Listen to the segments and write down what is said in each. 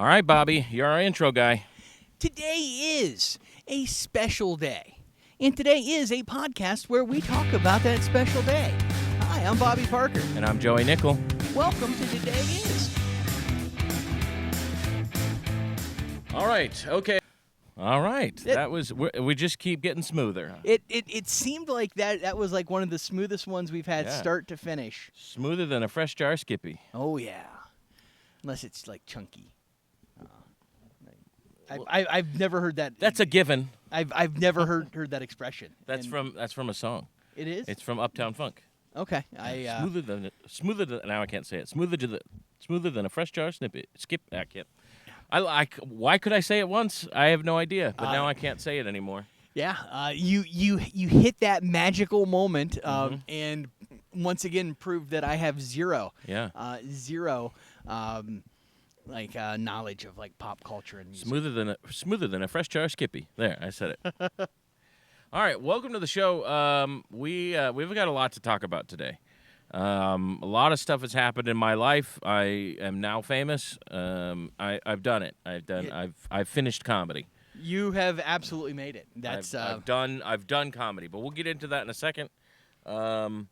All right, Bobby, you're our intro guy. Today is a special day, and today is a podcast where we talk about that special day. Hi, I'm Bobby Parker. And I'm Joey Nickel. Welcome to Today Is. All right, okay. All right, that was, we just keep getting smoother. It seemed like that was like one of the smoothest ones we've had start to finish. Smoother than a fresh jar Skippy. Oh, yeah. Unless it's like chunky. I've never heard that. That's a given. I've never heard that expression. That's from a song. It is? It's from Uptown Funk. Okay. Smoother than now I can't say it. Smoother than a fresh jar snippet. Skip. I can't. Why could I say it once? I have no idea. But now I can't say it anymore. Yeah. You hit that magical moment, and once again proved that I have zero. Yeah. Zero. Knowledge of like pop culture and music. Smoother than a fresh jar Skippy. There, I said it. All right, welcome to the show. We've got a lot to talk about today. A lot of stuff has happened in my life. I am now famous. I've done it. I've finished comedy. You have absolutely made it. I've done comedy, but we'll get into that in a second. How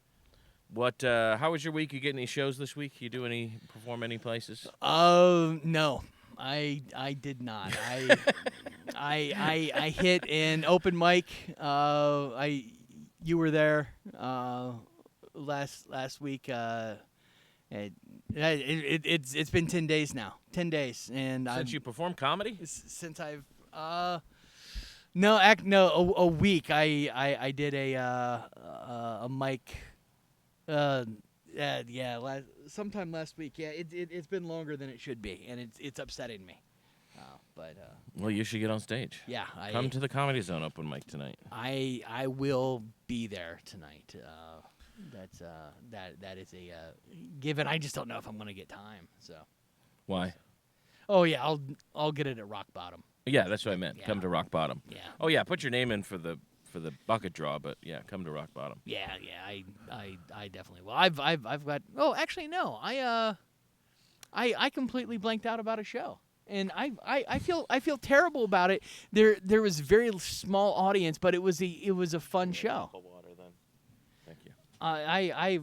was your week? You get any shows this week? You perform any places? No, I did not. I hit an open mic. You were there last week. It's been 10 days now. 10 days, and since you performed comedy? Since I've a week. I did a mic. Sometime last week. Yeah, it's been longer than it should be, and it's upsetting me. Well, you should get on stage. Yeah, come to the Comedy Zone open mic tonight. I will be there tonight. That is a given. I just don't know if I'm going to get time. So. Why? Oh yeah, I'll get it at Rock Bottom. Yeah, that's what I meant. Yeah. Come to Rock Bottom. Yeah. Oh yeah, put your name in for the bucket draw, but yeah, come to Rock Bottom. Yeah, I definitely will. I've got. Oh, actually no, I completely blanked out about a show, and I feel terrible about it. There was a very small audience, but it was a fun show. Water, then. Thank you.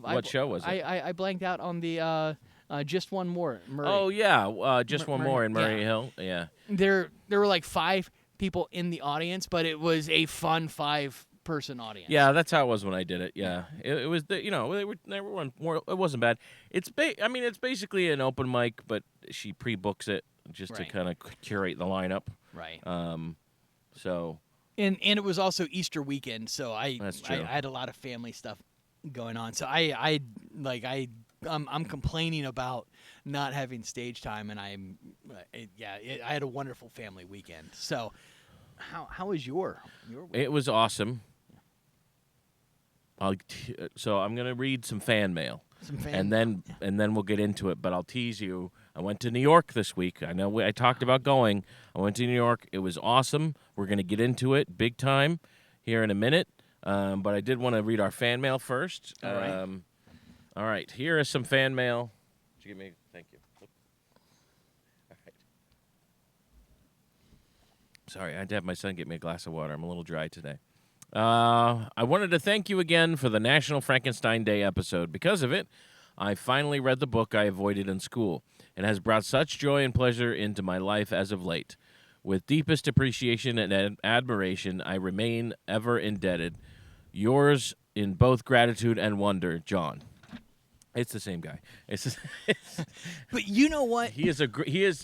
What show was it? I blanked out on the Just One More. Murray. Oh yeah, Just One Murray. More in Murray Hill. Yeah. There were like 5 people in the audience, but it was a fun 5-person audience. Yeah, that's how it was when I did it. Yeah, it was they were more. It wasn't bad. It's basically an open mic, but she pre-books it just to kind of curate the lineup. Right. So. And it was also Easter weekend, so That's true. I had a lot of family stuff going on. So I'm complaining about not having stage time, and I had a wonderful family weekend. So how was your week? It was awesome. So I'm gonna read some fan mail. And then we'll get into it. But I'll tease you. I went to New York this week. I know I talked about going. I went to New York. It was awesome. We're going to get into it big time here in a minute. But I did want to read our fan mail first. All right. All right. Here is some fan mail. Did you give me? Thank you. All right. Sorry, I had to have my son get me a glass of water. I'm a little dry today. I wanted to thank you again for the National Frankenstein Day episode. Because of it, I finally read the book I avoided in school. It has brought such joy and pleasure into my life as of late. With deepest appreciation and admiration, I remain ever indebted. Yours in both gratitude and wonder, John. It's the same guy. But you know what? He is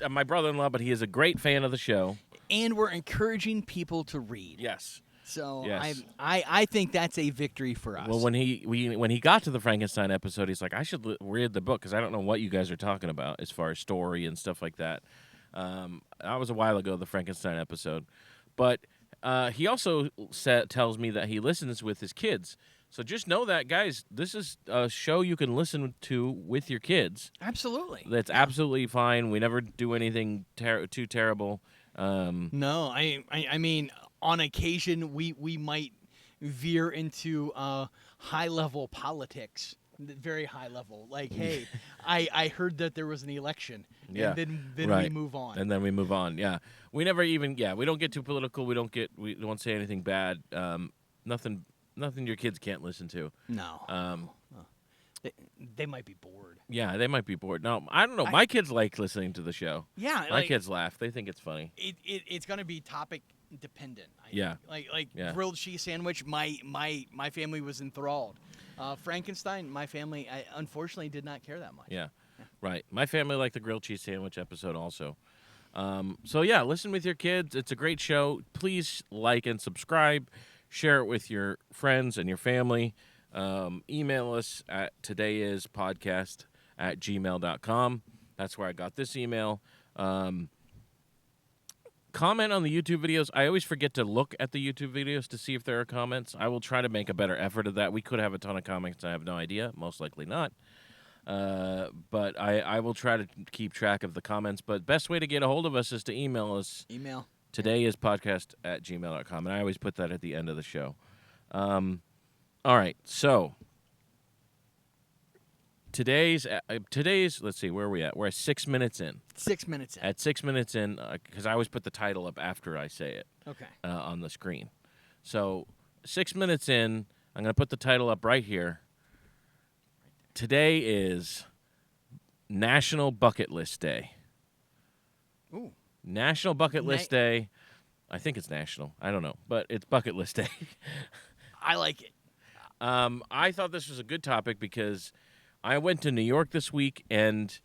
my brother-in-law, but he is a great fan of the show. And we're encouraging people to read. Yes. So yes. I think that's a victory for us. Well, when he got to the Frankenstein episode, he's like, I should read the book because I don't know what you guys are talking about as far as story and stuff like that. That was a while ago, the Frankenstein episode. But he also tells me that he listens with his kids. So just know that, guys, this is a show you can listen to with your kids. Absolutely. That's absolutely fine. We never do anything too terrible. No, I mean, on occasion we might veer into high-level politics very high level. Like, hey, I heard that there was an election. Yeah. And then Right. we move on. And then we move on. Yeah. We never even. Yeah. We don't get too political. We don't say anything bad. Nothing your kids can't listen to. No. They might be bored. Yeah, they might be bored. No, I don't know. My kids like listening to the show. Yeah. My kids laugh. They think it's funny. It's gonna be topic dependent. I Yeah. think. Like Yeah. grilled cheese sandwich. My family was enthralled. Frankenstein. My family, unfortunately, did not care that much. Yeah. Right. My family liked the grilled cheese sandwich episode also. So yeah, listen with your kids. It's a great show. Please like and subscribe. Share it with your friends and your family. Email us at todayispodcast@gmail.com. That's where I got this email. Comment on the YouTube videos. I always forget to look at the YouTube videos to see if there are comments. I will try to make a better effort of that. We could have a ton of comments. I have no idea. Most likely not. But I will try to keep track of the comments. But best way to get a hold of us is to email us. todayispodcast@gmail.com. And I always put that at the end of the show. All right. So today's let's see, where are we at? We're at 6 minutes in. 6 minutes in. At 6 minutes in, because I always put the title up after I say it. Okay. On the screen. So 6 minutes in, I'm going to put the title up right here. Today is National Bucket List Day. Ooh. National Bucket List Day. I think it's national. I don't know, but it's Bucket List Day. I like it. I thought this was a good topic because I went to New York this week, and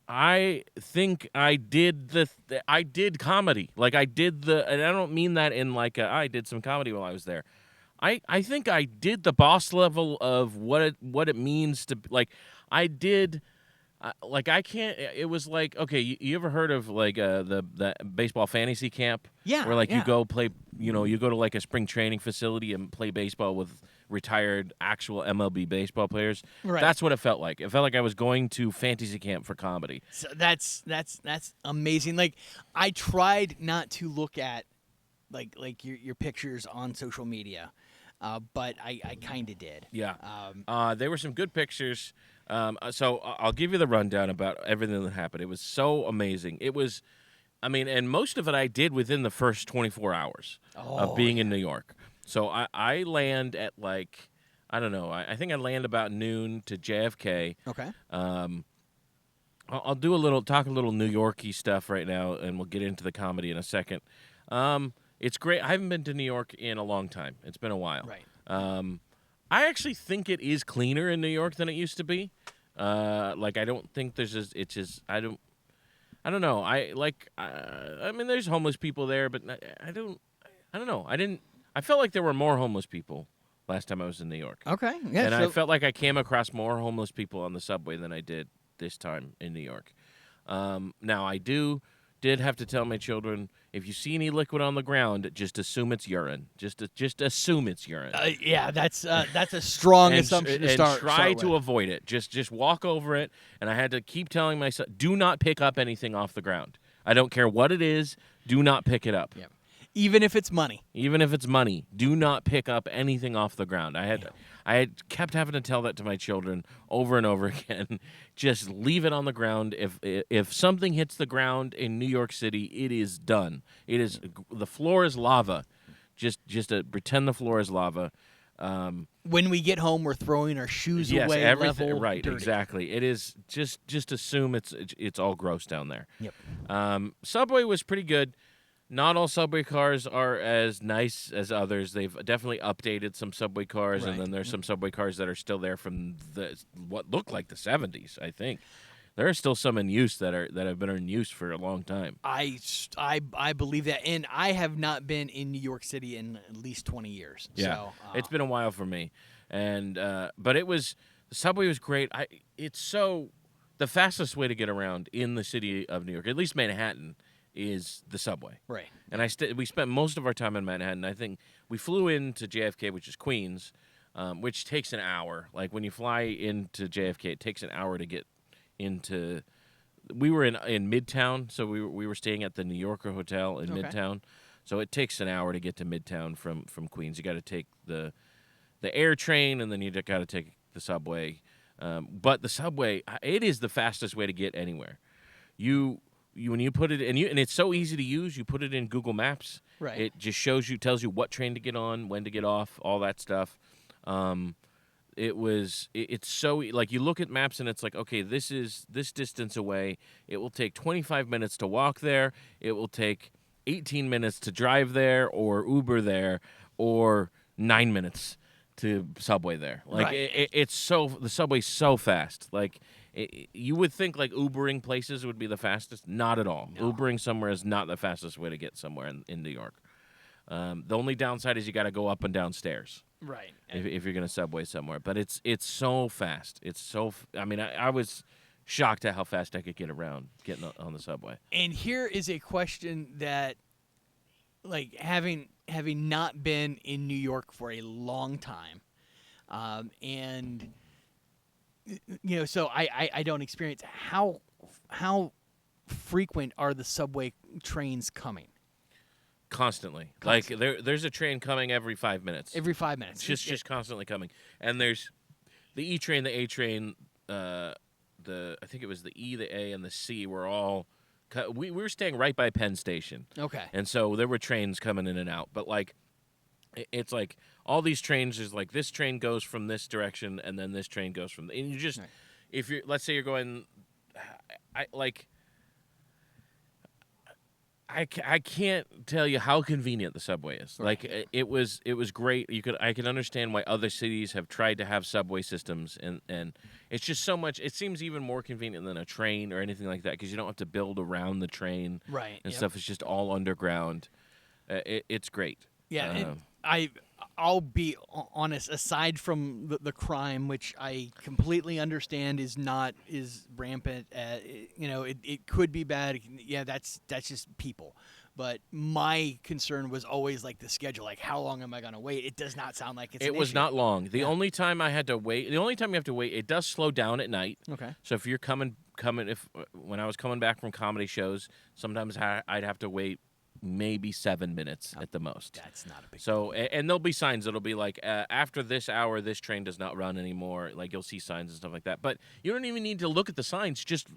I think I did I did comedy. Like I did and I don't mean that in like I did some comedy while I was there. I think I did the boss level of what it means to, like, I did. Like I can't. It was like, okay, you ever heard of like the baseball fantasy camp? Yeah. Where like you go play, you go to like a spring training facility and play baseball with retired actual MLB baseball players. Right. That's what it felt like. It felt like I was going to fantasy camp for comedy. So that's amazing. Like I tried not to look at like your pictures on social media, but I kind of did. Yeah. There were some good pictures. So I'll give you the rundown about everything that happened. It was so amazing. It was, and most of it I did within the first 24 hours of being in New York. So I land at like, I don't know, I think I land about noon to JFK. Okay. I'll talk a little New York-y stuff right now, and we'll get into the comedy in a second. It's great. I haven't been to New York in a long time. It's been a while. Right. I actually think it is cleaner in New York than it used to be. Like I don't think there's I don't know. There's homeless people there, but I don't know. I felt like there were more homeless people last time I was in New York. Okay. Yeah. And I felt like I came across more homeless people on the subway than I did this time in New York. Now I did have to tell my children, if you see any liquid on the ground, just assume it's urine. Just assume it's urine. Yeah, that's a strong assumption to start. And try to with. avoid it. Just walk over it. And I had to keep telling myself, do not pick up anything off the ground. I don't care what it is. Do not pick it up. Yeah. Even if it's money. Even if it's money, do not pick up anything off the ground. I had kept having to tell that to my children over and over again. Just leave it on the ground. If something hits the ground in New York City, it is done. The floor is lava. Just pretend the floor is lava. When we get home, we're throwing our shoes yes, away. everything level, right, dirty. exactly. It is just assume it's all gross down there. Yep. Subway was pretty good. Not all subway cars are as nice as others. They've definitely updated some subway cars, and then there's some subway cars that are still there from what looked like the 70s, I think. There are still some in use that have been in use for a long time. I believe that, and I have not been in New York City in at least 20 years. Yeah, so, it's been a while for me, and but the subway was great. The fastest way to get around in the city of New York, at least Manhattan, is the subway. Right. And we spent most of our time in Manhattan. I think we flew into JFK, which is Queens, which takes an hour. Like when you fly into JFK, it takes an hour to get into. We were in Midtown, so we were staying at the New Yorker Hotel in Midtown. So it takes an hour to get to Midtown from Queens. You got to take the air train, and then you got to take the subway. But the subway, it is the fastest way to get anywhere. You when you put it and it's so easy to use. You put it in Google Maps. Right. It just tells you what train to get on, when to get off, all that stuff. It's so like you look at maps and it's like, okay, this is this distance away. It will take 25 minutes to walk there. It will take 18 minutes to drive there or Uber there, or 9 minutes to subway there. Like Right. the subway's so fast. Like you would think like Ubering places would be the fastest. Not at all. No. Ubering somewhere is not the fastest way to get somewhere in New York. The only downside is you got to go up and down stairs Right. if you're going to subway somewhere. But it's so fast. It's so. I mean, I was shocked at how fast I could get around getting on the subway. And here is a question that, like, having not been in New York for a long time, and so I don't experience how frequent are the subway trains coming? Constantly. Constantly. Like there's a train coming every 5 minutes. Every 5 minutes. Just constantly coming. And there's the E train, the A train, I think it was the E, the A, and the C were all. We were staying right by Penn Station. Okay. And so there were trains coming in and out. But like, it's like all these trains is like this train goes from this direction and then this train goes from. And you just, Right. if you're, let's say you're going, I can't tell you how convenient the subway is. Right. Like it was great. I can understand why other cities have tried to have subway systems, and it's just so much. It seems even more convenient than a train or anything like that because you don't have to build around the train Right. and Yep. stuff. It's just all underground. It's great. Yeah, and I'll be honest. Aside from the crime, which I completely understand is rampant. It could be bad. Yeah, that's just people. But my concern was always like the schedule. Like, how long am I going to wait? It does not sound like it's. It was issue. not long. The only time I had to wait. The only time you have to wait. It does slow down at night. Okay. So if you're coming, when I was coming back from comedy shows, sometimes I'd have to wait maybe 7 minutes at the most. That's not a big. So, and there'll be signs that'll be like, after this hour, this train does not run anymore. Like you'll see signs and stuff like that. But you don't even need to look at the signs. Just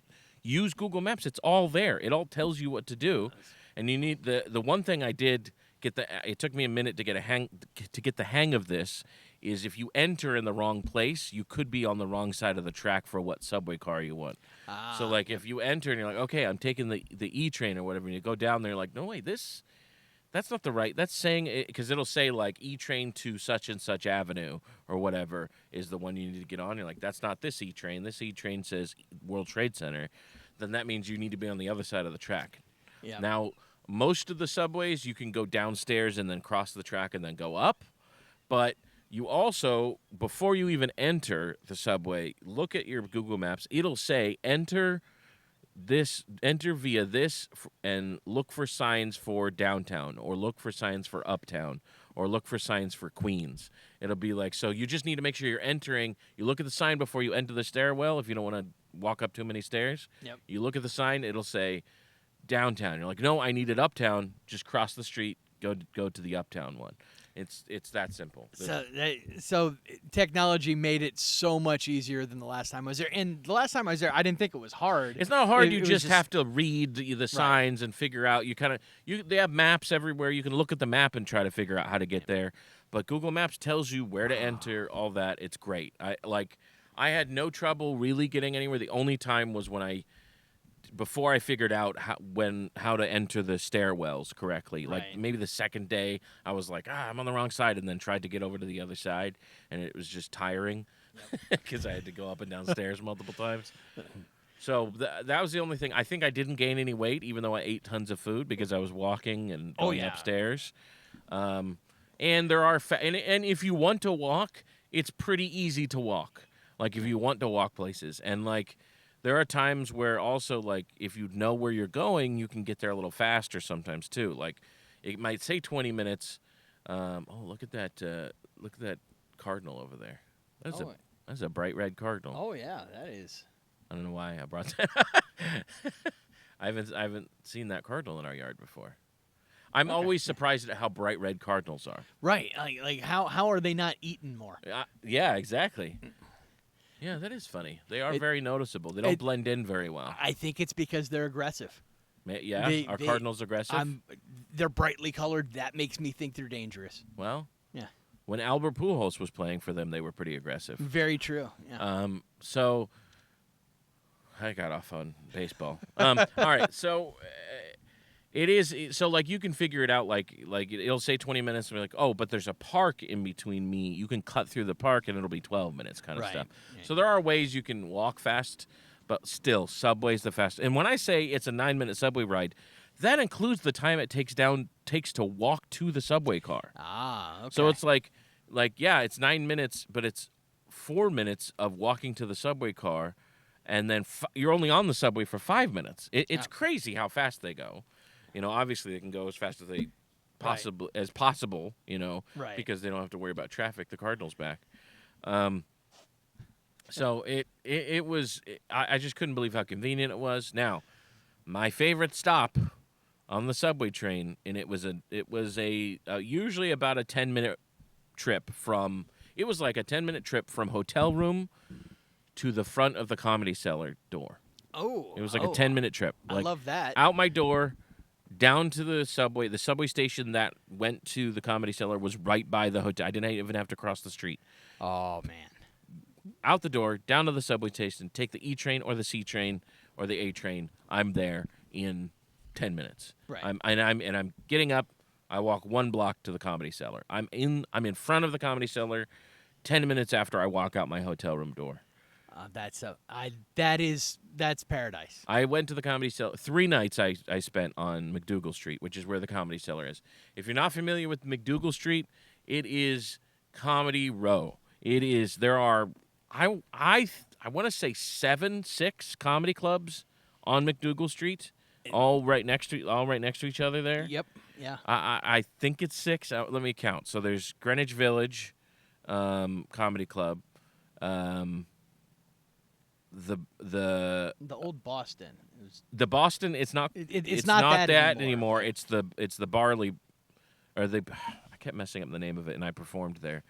use Google Maps. It's all there. It all tells you what to do. And you need the one thing I did it took me a minute to get the hang of this is if you enter in the wrong place, you could be on the wrong side of the track for what subway car you want. So like if you enter and you're like, okay, I'm taking the E train or whatever, and you go down there, you're like, no wait, that's not the right. That's saying because it'll say like E train to such and such avenue or whatever is the one you need to get on. You're like, that's not this E train. This E train says World Trade Center. Then that means you need to be on the other side of the track. Yeah. Now, most of the subways you can go downstairs and then cross the track and then go up, but you also, before you even enter the subway, look at your Google Maps. It'll say enter via this and look for signs for downtown or look for signs for uptown or look for signs for Queens. It'll be like, so you just need to make sure you're entering. You look at the sign before you enter the stairwell if you don't want to walk up too many stairs. Yep. You look at the sign, it'll say downtown. You're like, no, I need it uptown. Just cross the street, go to the uptown one. It's that simple. So technology made it so much easier than the last time I was there. And the last time I was there, I didn't think it was hard. It's not hard. It You was just have to read the signs and figure out. They have maps everywhere. You can look at the map and try to figure out how to get there. But Google Maps tells you where to enter. All that. It's great. I had no trouble really getting anywhere. The only time was before I figured out how to enter the stairwells correctly. Like Right. maybe the second day, I was like, I'm on the wrong side, and then tried to get over to the other side, and it was just tiring because I had to go up and down stairs multiple times. So that was the only thing. I think I didn't gain any weight, even though I ate tons of food because I was walking and going upstairs. And there are and if you want to walk, it's pretty easy to walk. Like if you want to walk places, and like. There are times where also, like, if you know where you're going, you can get there a little faster sometimes, too. Like, it might say 20 minutes. Look at that cardinal over there. That's a bright red cardinal. Oh, yeah, that is. I don't know why I brought that. I haven't seen that cardinal in our yard before. I'm always surprised at how bright red cardinals are. Right. Like how are they not eaten more? Yeah, exactly. Yeah, that is funny. They are It- very noticeable. They don't it- blend in very well. I think it's because they're aggressive. Yeah, are Cardinals aggressive? They're brightly colored. That makes me think they're dangerous. Well, Yeah. when Albert Pujols was playing for them, they were pretty aggressive. Very true. Yeah. So I got off on baseball. All right, so it is so like you can figure it out. Like it'll say 20 minutes, and we're like, oh, but there's a park in between me. You can cut through the park, and it'll be 12 minutes, kind of Right. stuff. Yeah. So there are ways you can walk fast, but still, Subway's the fastest. And when I say it's a 9-minute subway ride, that includes the time it takes to walk to the subway car. Okay. So it's like yeah, it's 9 minutes, but it's 4 minutes of walking to the subway car, and then you're only on the subway for 5 minutes. It's crazy how fast they go. You know, obviously they can go as fast as they possible. You know, Right. because they don't have to worry about traffic. The Cardinals back. So it was. I just couldn't believe how convenient it was. Now, my favorite stop on the subway train, and it was a usually about a 10-minute trip from. It was like a 10-minute trip from hotel room to the front of the Comedy Cellar door. Oh. It was like a 10-minute trip. I Like, love that. out my door, down to the subway. The subway station that went to the Comedy Cellar was right by the hotel. I didn't even have to cross the street. Oh man. Out the door, down to the subway station, take the E train or the C train or the A train. I'm there in 10 minutes. Right. I'm getting up. I walk 1 block to the Comedy Cellar. I'm in front of the Comedy Cellar 10 minutes after I walk out my hotel room door. That's paradise. I went to the Comedy Cellar. 3 nights I spent on McDougal Street, which is where the Comedy Cellar is. If you're not familiar with McDougal Street, it is Comedy Row. It is. There are, I want to say 6 comedy clubs on McDougal Street, all right next to each other there. Yep. Yeah. I think it's 6. Let me count. So there's Greenwich Village Comedy Club. The old Boston. The Boston, it's not. It's not not that anymore. It's the Barley, or the. I kept messing up the name of it, and I performed there.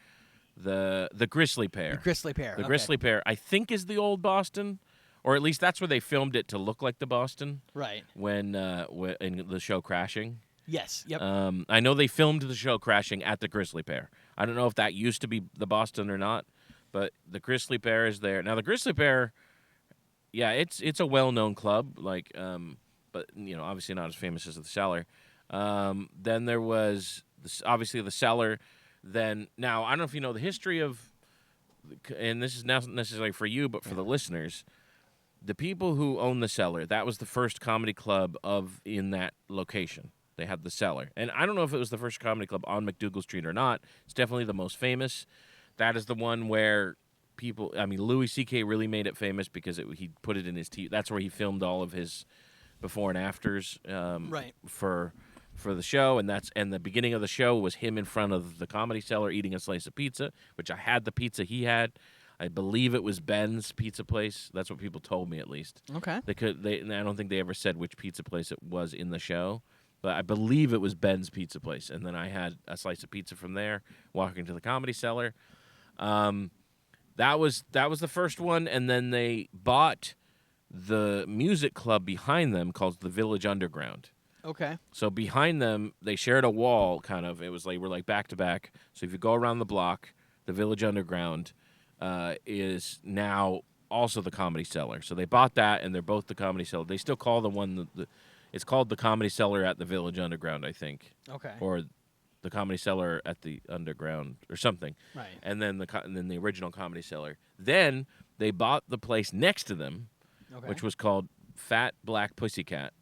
The Grizzly Pear. The Grizzly Pear. The okay. Grizzly Pear, I think, is the old Boston, or at least that's where they filmed it to look like the Boston. Right. When in the show Crashing. Yes. Yep. I know they filmed the show Crashing at the Grizzly Pear. I don't know if that used to be the Boston or not, but the Grizzly Pear is there now. The Grizzly Pear. Yeah, it's a well-known club, like, but you know, obviously not as famous as the Cellar. Then there was obviously the Cellar. Then now I don't know if you know the history of, and this is not necessarily for you, but for the listeners, the people who own the Cellar. That was the first comedy club in that location. They had the Cellar, and I don't know if it was the first comedy club on McDougal Street or not. It's definitely the most famous. That is the one where. Louis C.K. really made it famous because he put it in his TV. That's where he filmed all of his before and afters right. for the show, and the beginning of the show was him in front of the Comedy Cellar eating a slice of pizza, which I had the pizza he had. I believe it was Ben's Pizza Place. That's what people told me, at least. Okay. And I don't think they ever said which pizza place it was in the show, but I believe it was Ben's Pizza Place. And then I had a slice of pizza from there, walking to the Comedy Cellar. That was the first one, and then they bought the music club behind them called the Village Underground. Okay. So behind them, they shared a wall, kind of. It was like we're like back to back. So if you go around the block, the Village Underground is now also the Comedy Cellar. So they bought that, and they're both the Comedy Cellar. They still call the one it's called the Comedy Cellar at the Village Underground, I think. Okay. Or the Comedy Cellar at the Underground or something. Right. And then the original Comedy Cellar. Then they bought the place next to them, which was called Fat Black Pussycat.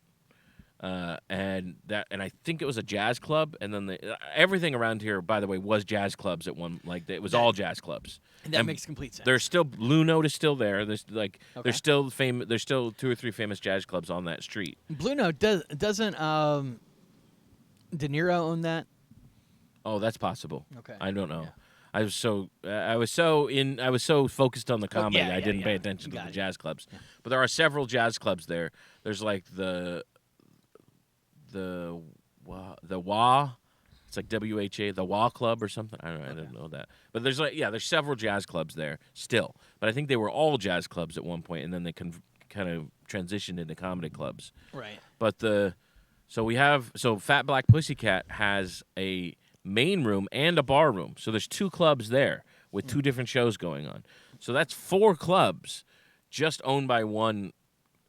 And I think it was a jazz club, and then everything around here, by the way, was jazz clubs at one. Like it was all jazz clubs. That makes complete sense. There's still Blue Note is still there. There's still 2 or 3 famous jazz clubs on that street. Blue Note doesn't De Niro own that? Oh, that's possible. Okay. I don't know. Yeah. I was so focused on the comedy I didn't pay attention to Got the it. jazz clubs. Yeah. But there are several jazz clubs there. There's like the Wah. It's It's like WHA, the Wah Club or something. I don't know. I didn't know that. But there's several jazz clubs there still. But I think they were all jazz clubs at one point, and then they kind of transitioned into comedy clubs. Right. But so Fat Black Pussycat has a main room and a bar room. So there's 2 clubs there with 2 different shows going on. So that's 4 clubs just owned by one.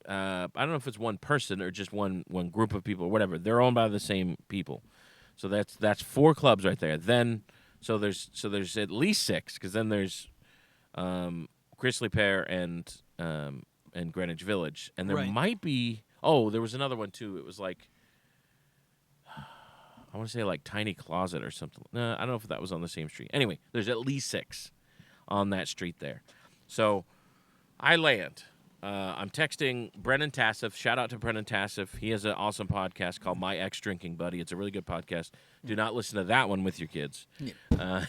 I don't know if it's one person or just one group of people or whatever. They're owned by the same people. So that's 4 clubs right there. Then so there's at least 6 because then there's Grizzly Pear and Greenwich Village, and there might be there was another one too. It was like I want to say like Tiny Closet or something. I don't know if that was on the same street. Anyway, there's at least 6 on that street there. So I land. I'm texting Brennan Tassif. Shout out to Brennan Tassif. He has an awesome podcast called My Ex Drinking Buddy. It's a really good podcast. Do not listen to that one with your kids. Yeah.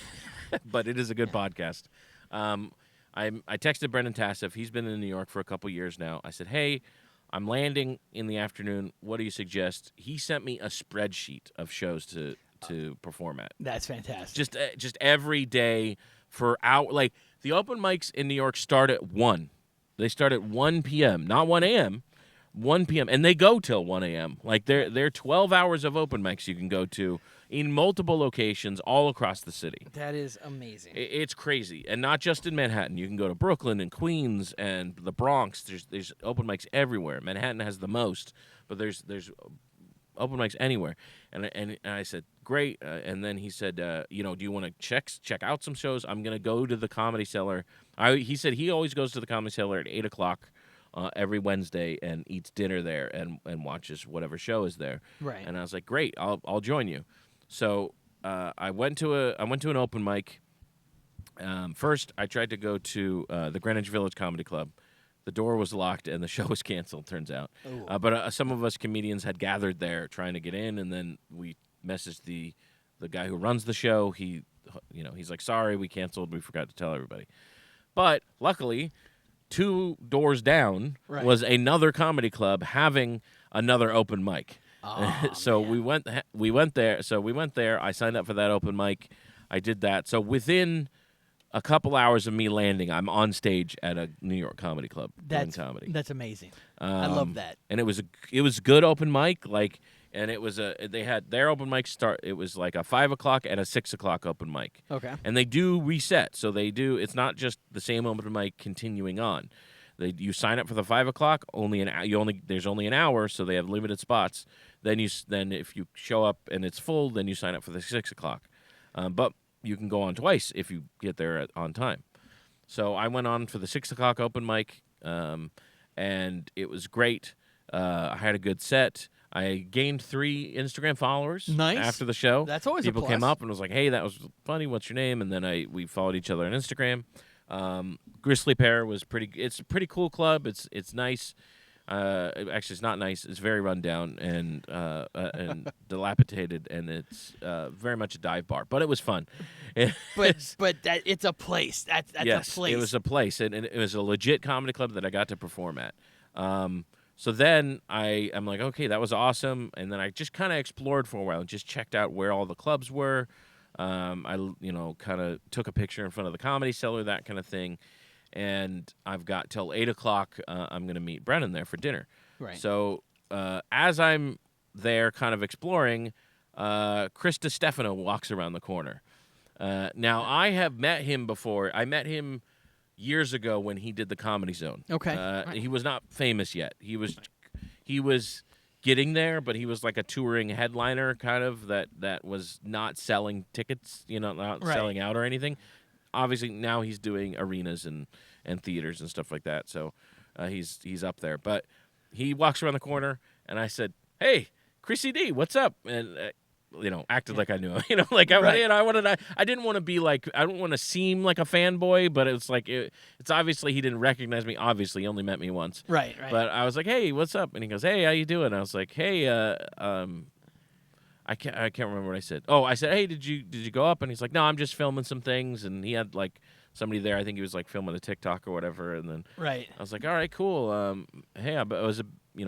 But it is a good podcast. I texted Brennan Tassif. He's been in New York for a couple years now. I said, hey, I'm landing in the afternoon. What do you suggest? He sent me a spreadsheet of shows to perform at. That's fantastic. Just every day for hour. Like the open mics in New York start at 1. They start at 1 p.m., not 1 a.m., 1 p.m., and they go till 1 a.m. Like, they're 12 hours of open mics you can go to in multiple locations all across the city. That is amazing. It's crazy. And not just in Manhattan. You can go to Brooklyn and Queens and the Bronx. There's open mics everywhere. Manhattan has the most, but there's open mics anywhere. And I said, great. And then he said, do you want to check out some shows? I'm going to go to the Comedy Cellar. He said he always goes to the Comedy Cellar at 8 o'clock every Wednesday and eats dinner there and watches whatever show is there. Right. And I was like, great, I'll join you. So I went to an open mic. First, I tried to go to the Greenwich Village Comedy Club. The door was locked and the show was canceled, turns out. But some of us comedians had gathered there trying to get in, and then we messaged the guy who runs the show. He's like, sorry, we canceled. We forgot to tell everybody. But luckily, 2 doors down was another comedy club having another open mic. So we went there. So we went there. I signed up for that open mic. I did that. So within a couple hours of me landing, I'm on stage at a New York comedy club doing comedy. That's amazing. I love that. And it was good open mic. And it was they had their open mic start. It was like a 5 o'clock and a 6 o'clock open mic. Okay. And they do reset, so they do. It's not just the same open mic continuing on. You sign up for the 5 o'clock. There's only an hour, so they have limited spots. Then if you show up and it's full, then you sign up for the 6 o'clock. But you can go on twice if you get there on time. So I went on for the 6 o'clock open mic, and it was great. I had a good set. I gained 3 Instagram followers after the show. That's always people a plus. came up and was like, "Hey, that was funny. What's your name?" And then we followed each other on Instagram. Grizzly Pear was pretty. It's a pretty cool club. It's nice. Actually, it's not nice. It's very rundown and dilapidated, and it's very much a dive bar. But it was fun. But it's a place. That's yes, a place. It was a place, and it was a legit comedy club that I got to perform at. So then I'm like, okay, that was awesome. And then I just kind of explored for a while and just checked out where all the clubs were. I kind of took a picture in front of the Comedy Cellar, that kind of thing. And I've got till 8 o'clock. I'm going to meet Brennan there for dinner. Right. So as I'm there kind of exploring, Chris Distefano walks around the corner. Now, I have met him before. I met him years ago when he did the Comedy Zone. Okay. He was not famous yet. He was getting there, but he was like a touring headliner kind of that was not selling tickets, not selling out or anything. Obviously now he's doing arenas and theaters and stuff like that. So he's up there. But he walks around the corner and I said, "Hey, Chrissy D, what's up?" And acted like I knew him. I didn't want to be like, I don't want to seem like a fanboy, but it's like it's obviously he didn't recognize me. Obviously, he only met me once. Right. But I was like, "Hey, what's up?" And he goes, "Hey, how you doing?" I was like, "Hey, I can't remember what I said. Oh, I said, "Hey, did you go up?" And he's like, "No, I'm just filming some things." And he had like somebody there. I think he was like filming a TikTok or whatever. And then I was like, "All right, cool. Hey, I was a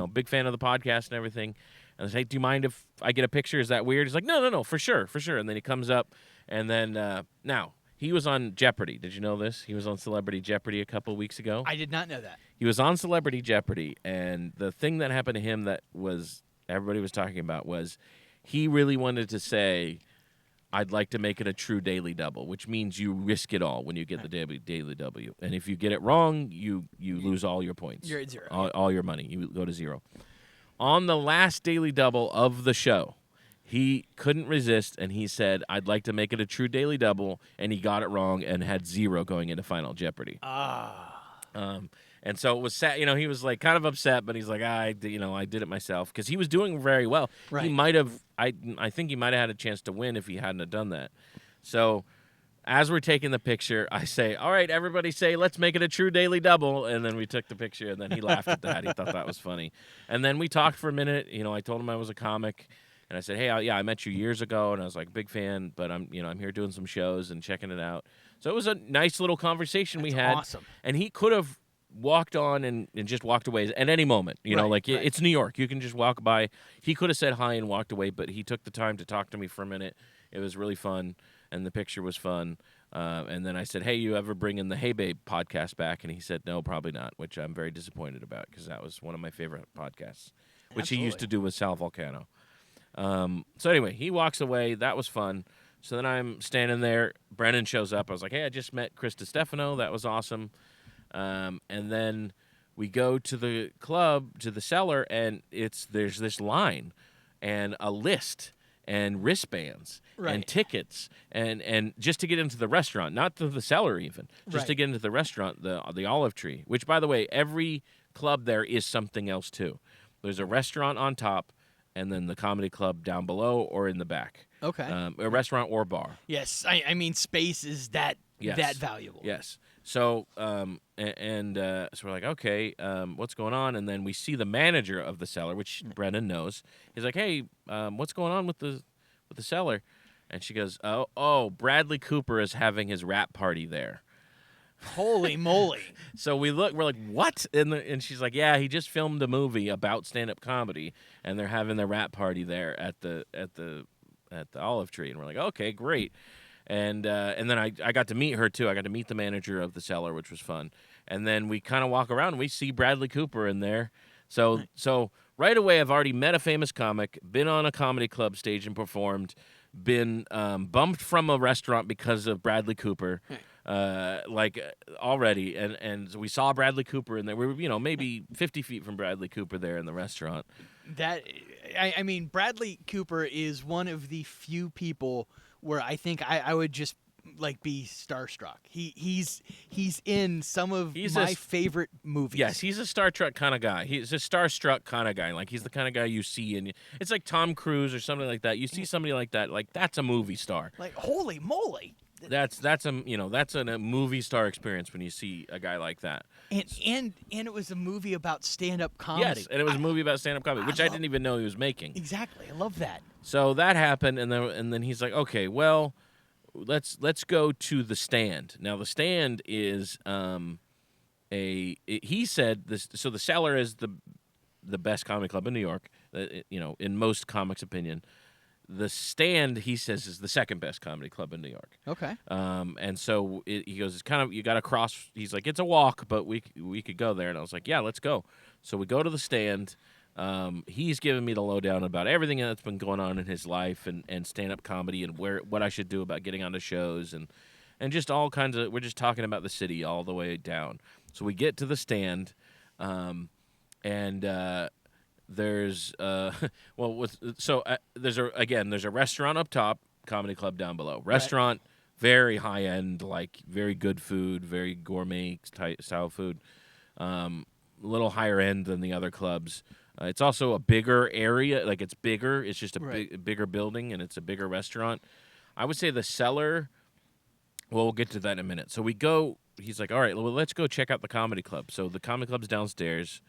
big fan of the podcast and everything." And I say, do you mind if I get a picture? Is that weird? He's like, no, for sure. And then he comes up, and then now he was on Jeopardy. Did you know this? He was on Celebrity Jeopardy a couple weeks ago. I did not know that. He was on Celebrity Jeopardy, and the thing that happened to him that was everybody was talking about was he really wanted to say, I'd like to make it a true daily double, which means you risk it all when you get the daily W. And if you get it wrong, you lose all your points. You're at zero. All your money. You go to zero. On the last daily double of the show, he couldn't resist, and he said, I'd like to make it a true daily double, and he got it wrong and had zero going into Final Jeopardy. And so it was sad. He was like kind of upset, but he's like, I did it myself because he was doing very well. Right. He might have, I think he might have had a chance to win if he hadn't have done that. So as we're taking the picture, I say, all right, everybody say, let's make it a true daily double. And then we took the picture, and then he laughed at that. He thought that was funny. And then we talked for a minute. I told him I was a comic. And I said, hey, I met you years ago, and I was like, big fan, but I'm here doing some shows and checking it out. So it was a nice little conversation we had. Awesome. And he could have walked on and just walked away at any moment. It's New York. You can just walk by. He could have said hi and walked away, but he took the time to talk to me for a minute. It was really fun, and the picture was fun. And then I said, hey, you ever bring in the Hey Babe podcast back? And he said, no, probably not, which I'm very disappointed about because that was one of my favorite podcasts, which he used to do with Sal Volcano. So anyway, he walks away. That was fun. So then I'm standing there. Brennan shows up. I was like, hey, I just met Chris Distefano. That was awesome. And then we go to the club, to the cellar, and there's this line and a list and wristbands and tickets and just to get into the restaurant, not to the cellar even, just to get into the restaurant, the Olive Tree, which, by the way, every club there is something else too. There's a restaurant on top, and then the comedy club down below or in the back. Okay. A restaurant or bar. Yes, I mean, space is that valuable. Yes. So, so we're like, okay, what's going on? And then we see the manager of the cellar, which Brennan knows. He's like, hey, what's going on with the cellar? And she goes, oh, Bradley Cooper is having his rap party there. Holy moly! So we're like, what? And she's like, yeah, he just filmed a movie about stand-up comedy, and they're having their rap party there at the Olive Tree. And we're like, okay, great. And then I got to meet her too. I got to meet the manager of the cellar, which was fun. And then we kind of walk around and we see Bradley Cooper in there. So right away, I've already met a famous comic, been on a comedy club stage and performed, been bumped from a restaurant because of Bradley Cooper. Already, and we saw Bradley Cooper in there. We were, maybe 50 feet from Bradley Cooper there in the restaurant. I mean, Bradley Cooper is one of the few people where I think I would just be starstruck. He's in some of my favorite movies. Yes, he's a Star Trek kind of guy. He's a starstruck kind of guy. Like he's the kind of guy you see, and it's like Tom Cruise or something like that. You see somebody like that, like that's a movie star. Like holy moly. That's a movie star experience when you see a guy like that. And it was a movie about stand-up comedy. Yes, and it was a movie about stand-up comedy, which I didn't even know he was making. Exactly, I love that. So that happened, and then he's like, okay, well, let's go to the Stand. Now the Stand is he said this. So the Cellar is the best comedy club in New York. In most comics' opinion. The Stand, he says, is the second best comedy club in New York. Okay. And so he goes, it's kind of, you got to cross. He's like, it's a walk, but we could go there. And I was like, yeah, let's go. So we go to the Stand. He's giving me the lowdown about everything that's been going on in his life and stand-up comedy and what I should do about getting onto shows and just all kinds of. We're just talking about the city all the way down. So we get to the Stand, there's there's a restaurant up top, comedy club down below. Restaurant, very high end, like very good food, very gourmet style food. A little higher end than the other clubs. It's also a bigger area, like it's bigger. It's just a bigger building, and it's a bigger restaurant. I would say the Cellar. Well, we'll get to that in a minute. So we go. He's like, all right, well, let's go check out the comedy club. So the comedy club's downstairs.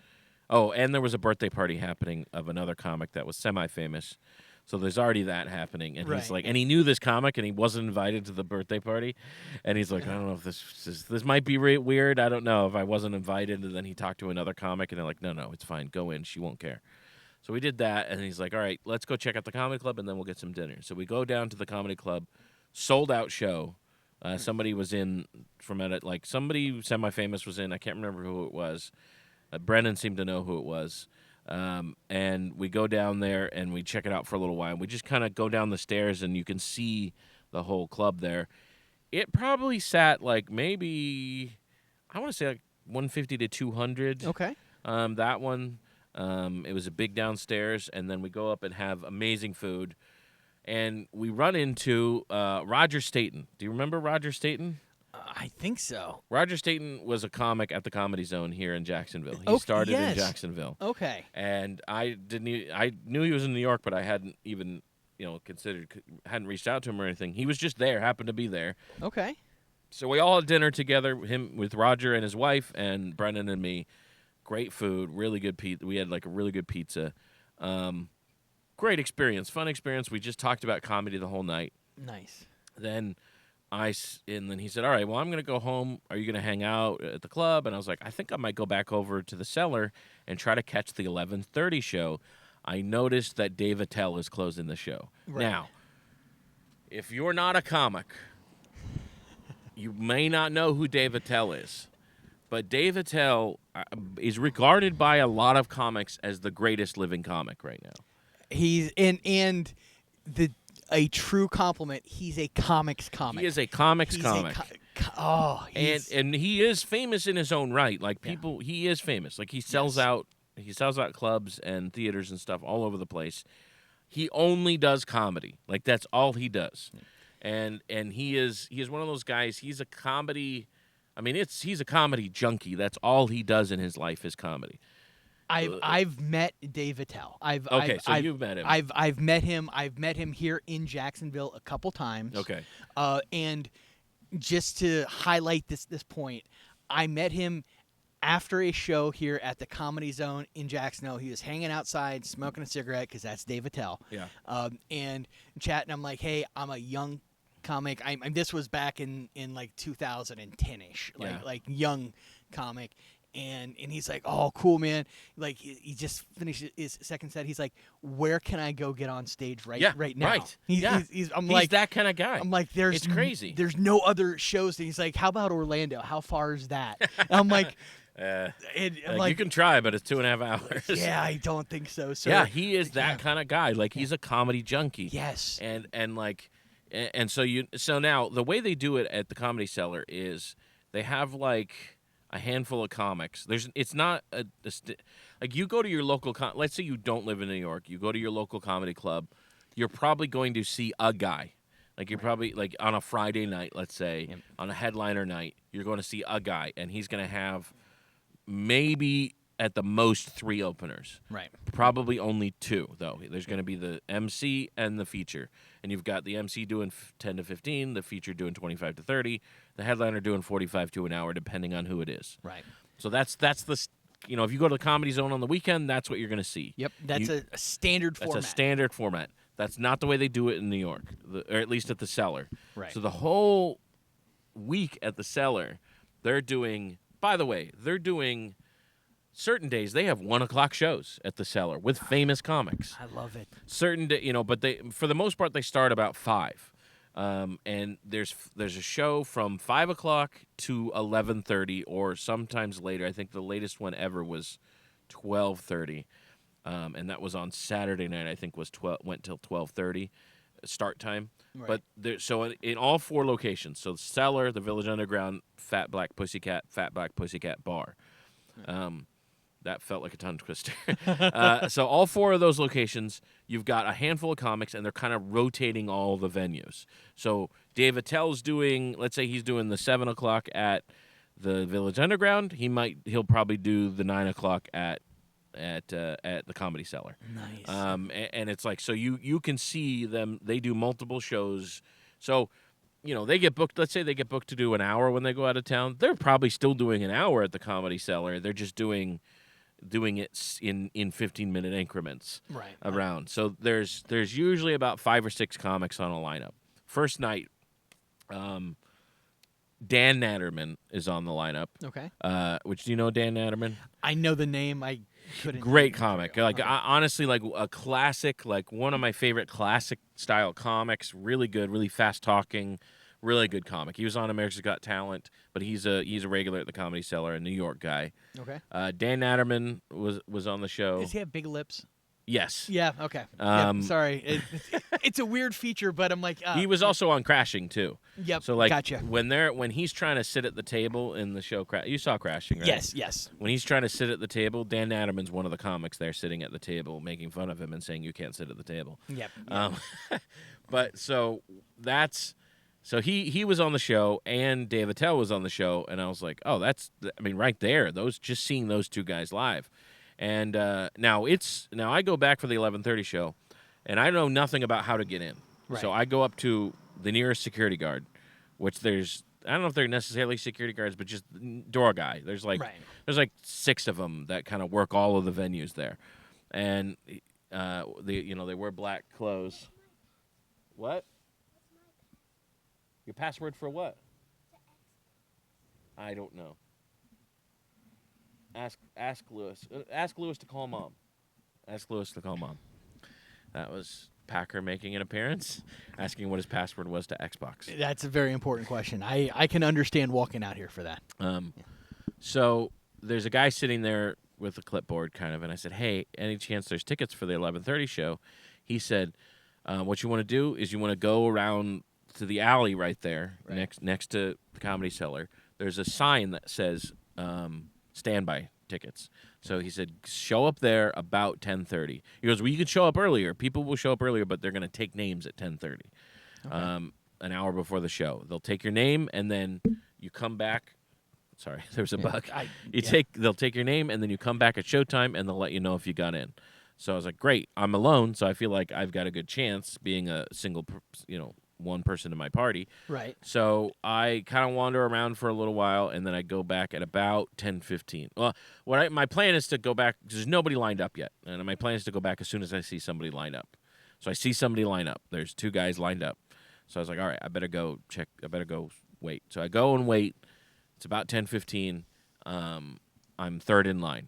Oh, and there was a birthday party happening of another comic that was semi-famous. So there's already that happening. And he's like, and he knew this comic, and he wasn't invited to the birthday party. And he's like, I don't know if this might be weird. I don't know if I wasn't invited. And then he talked to another comic, and they're like, no, it's fine. Go in. She won't care. So we did that, and he's like, all right, let's go check out the comedy club, and then we'll get some dinner. So we go down to the comedy club, sold out show. Somebody was in from it, like somebody semi-famous was in. I can't remember who it was. Brennan seemed to know who it was. And we go down there, and we check it out for a little while. We just kind of go down the stairs, and you can see the whole club there. It probably sat like maybe, I want to say like 150 to 200. Okay. That one. It was a big downstairs, and then we go up and have amazing food. And we run into Roger Staten. Do you remember Roger Staten? I think so. Roger Staten was a comic at the Comedy Zone here in Jacksonville. He Okay, started yes. in Jacksonville. Okay. And I knew he was in New York, but I hadn't even, hadn't reached out to him or anything. He was just there, happened to be there. Okay. So we all had dinner together, him with Roger and his wife, and Brendan and me. Great food, really good pizza. We had like a really good pizza. Great experience, fun experience. We just talked about comedy the whole night. Nice. Then then he said, all right, well, I'm going to go home. Are you going to hang out at the club? And I was like, I think I might go back over to the Cellar and try to catch the 11:30 show. I noticed that Dave Attell is closing the show. Right. Now, if you're not a comic, you may not know who Dave Attell is. But Dave Attell is regarded by a lot of comics as the greatest living comic right now. He's a true compliment. He's a comics comic. He is a comics He's comic. And he is famous in his own right. Like he is famous. Like he sells out clubs and theaters and stuff all over the place. He only does comedy. Like that's all he does. And he is one of those guys. He's a comedy. I mean, he's a comedy junkie. That's all he does in his life is comedy. I've met Dave Attell. You've met him. I've met him. I've met him here in Jacksonville a couple times. Okay. And just to highlight this point, I met him after a show here at the Comedy Zone in Jacksonville. He was hanging outside smoking a cigarette because that's Dave Attell. Yeah. And chatting. I'm like, hey, I'm a young comic. This was back in like 2010ish, like young comic. And he's like, oh, cool, man. Like, he just finished his second set. He's like, where can I go get on stage right now? Right. He's that kind of guy. I'm like, it's crazy. There's no other shows. And he's like, how about Orlando? How far is that? And I'm like, you can try, but it's 2.5 hours. Yeah, I don't think so. So yeah, he is that kind of guy. Like, he's a comedy junkie. Yes. So now the way they do it at the Comedy Cellar is they have like a handful of comics. It's not like you go to your local let's say you don't live in New York, you go to your local comedy club, you're probably going to see a guy. Like you're probably like on a Friday night, let's say, on a headliner night, you're going to see a guy, and he's going to have maybe at the most 3 openers. Right. Probably only 2 though. There's going to be the MC and the feature, and you've got the MC doing 10 to 15, the feature doing 25 to 30, the headliner doing 45 to an hour, depending on who it is. Right. So that's the if you go to the Comedy Zone on the weekend, that's what you're going to see. Yep. That's a standard format. That's a standard format. That's not the way they do it in New York, or at least at the Cellar. Right. So the whole week at the Cellar, they're doing. By the way, they're doing. Certain days they have 1:00 shows at the Cellar with famous comics. I love it. Certain day, but they for the most part they start about 5, and there's a show from 5:00 to 11:30 or sometimes later. I think the latest one ever was 12:30, and that was on Saturday night. I think went till 12:30 start time. Right. But so in all 4 locations, so the Cellar, the Village Underground, Fat Black Pussycat Bar. That felt like a tongue twister. So all 4 of those locations, you've got a handful of comics, and they're kind of rotating all the venues. So Dave Attell's let's say he's doing the 7:00 at the Village Underground. He'll probably do the 9:00 at the Comedy Cellar. Nice. And it's like, so you can see them. They do multiple shows. So, they get booked. Let's say they get booked to do an hour when they go out of town. They're probably still doing an hour at the Comedy Cellar. They're just doing it in 15-minute increments around. Right. So there's usually about 5 or 6 comics on a lineup. First night, Dan Naturman is on the lineup. Okay. Which, do you know Dan Naturman? I know the name. Couldn't Great do comic. material. Like Okay. honestly, like a classic, like one of my favorite classic style comics. Really good, really fast talking, really good comic. He was on America's Got Talent, but he's a regular at the Comedy Cellar, a New York guy. Okay. Dan Naturman was on the show. Does he have big lips? Yes. Yeah. Okay. Sorry. It's a weird feature, but I'm like. He was also on Crashing too. Yep. So like gotcha. when he's trying to sit at the table in the show, you saw Crashing, right? Yes. Yes. When he's trying to sit at the table, Dan Naturman's one of the comics there sitting at the table, making fun of him and saying you can't sit at the table. Yep. But so he was on the show and Dave Attell was on the show, and I was like, oh, right there, just seeing those two guys live. And now I go back for the 11:30 show, and I know nothing about how to get in. Right. So I go up to the nearest security guard, which I don't know if they're necessarily security guards, but just door guy. There's like 6 of them that kind of work all of the venues there, and they wear black clothes. What? Your password for what? I don't know. Ask Lewis. Ask Lewis to call Mom. Ask Lewis to call Mom. That was Packer making an appearance, asking what his password was to Xbox. That's a very important question. I can understand walking out here for that. So there's a guy sitting there with a clipboard, kind of, and I said, "Hey, any chance there's tickets for the 11:30 show?" He said, "What you want to do is you want to go around to the alley right there, next to the Comedy Cellar. There's a sign that says." Standby tickets. So he said, show up there about 10:30. He goes, well, you can show up earlier. People will show up earlier, but they're going to take names at 10:30, an hour before the show. They'll take your name, and then you come back. Sorry, there's a bug. They'll take your name, and then you come back at showtime, and they'll let you know if you got in. So I was like, great. I'm alone, so I feel like I've got a good chance being a single, one person in my party. Right. So I kind of wander around for a little while, and then I go back at about 10:15. Well, my plan is to go back because there's nobody lined up yet, and my plan is to go back as soon as I see somebody line up. So I see somebody line up. There's 2 guys lined up. So I was like, all right, I better go check. I better go wait. So I go and wait. It's about 10:15. I'm third in line.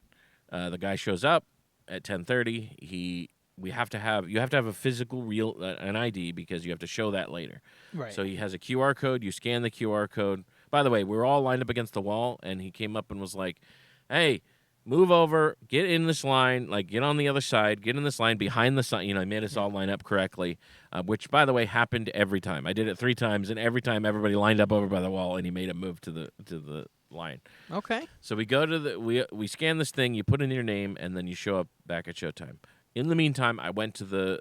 The guy shows up at 10:30. You have to have a physical an ID because you have to show that later. Right. So he has a QR code. You scan the QR code. By the way, we were all lined up against the wall, and he came up and was like, "Hey, move over, get in this line, like get on the other side, get in this line behind the sign." He made us all line up correctly, which, by the way, happened every time. I did it 3 times, and every time everybody lined up over by the wall, and he made a move to the line. Okay. So we go to we scan this thing, you put in your name, and then you show up back at showtime. In the meantime, I went to the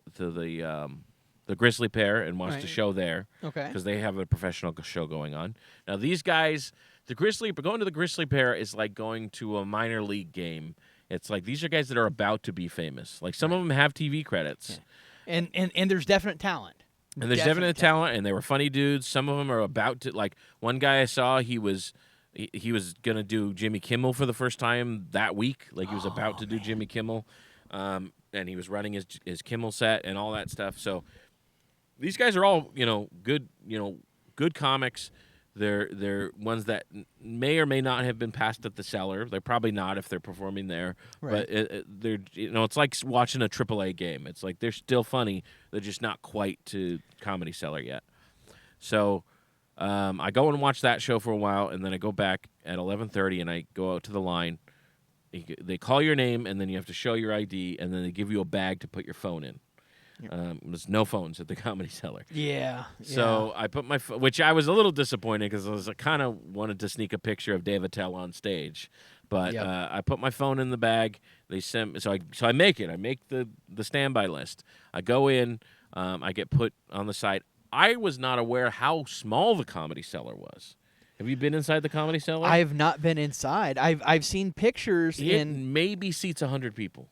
Grizzly Pair and watched a show there. Okay. Because they have a professional show going on. Now these guys, going to the Grizzly Pair is like going to a minor league game. It's like these are guys that are about to be famous. Like some of them have TV credits. Yeah. And there's definite talent. And there's definite talent, and they were funny dudes. Some of them are about to, like one guy I saw, he was gonna do Jimmy Kimmel for the first time that week. Like he was about to do Jimmy Kimmel. And he was running his Kimmel set and all that stuff. So these guys are all, good comics. They're ones that may or may not have been passed at the Cellar. They're probably not if they're performing there. Right. But they're, it's like watching a AAA game. It's like they're still funny. They're just not quite to Comedy Cellar yet. So I go and watch that show for a while, and then I go back at 11:30 and I go out to the line. They call your name, and then you have to show your ID, and then they give you a bag to put your phone in. There's no phones at the Comedy Cellar. Yeah. So I put my which I was a little disappointed because I kind of wanted to sneak a picture of Dave Attell on stage, but I put my phone in the bag. They sent so I make it. I make the standby list. I go in. I get put on the side. I was not aware how small the Comedy Cellar was. Have you been inside the Comedy Cellar? I have not been inside. I've seen pictures. It maybe seats 100 people.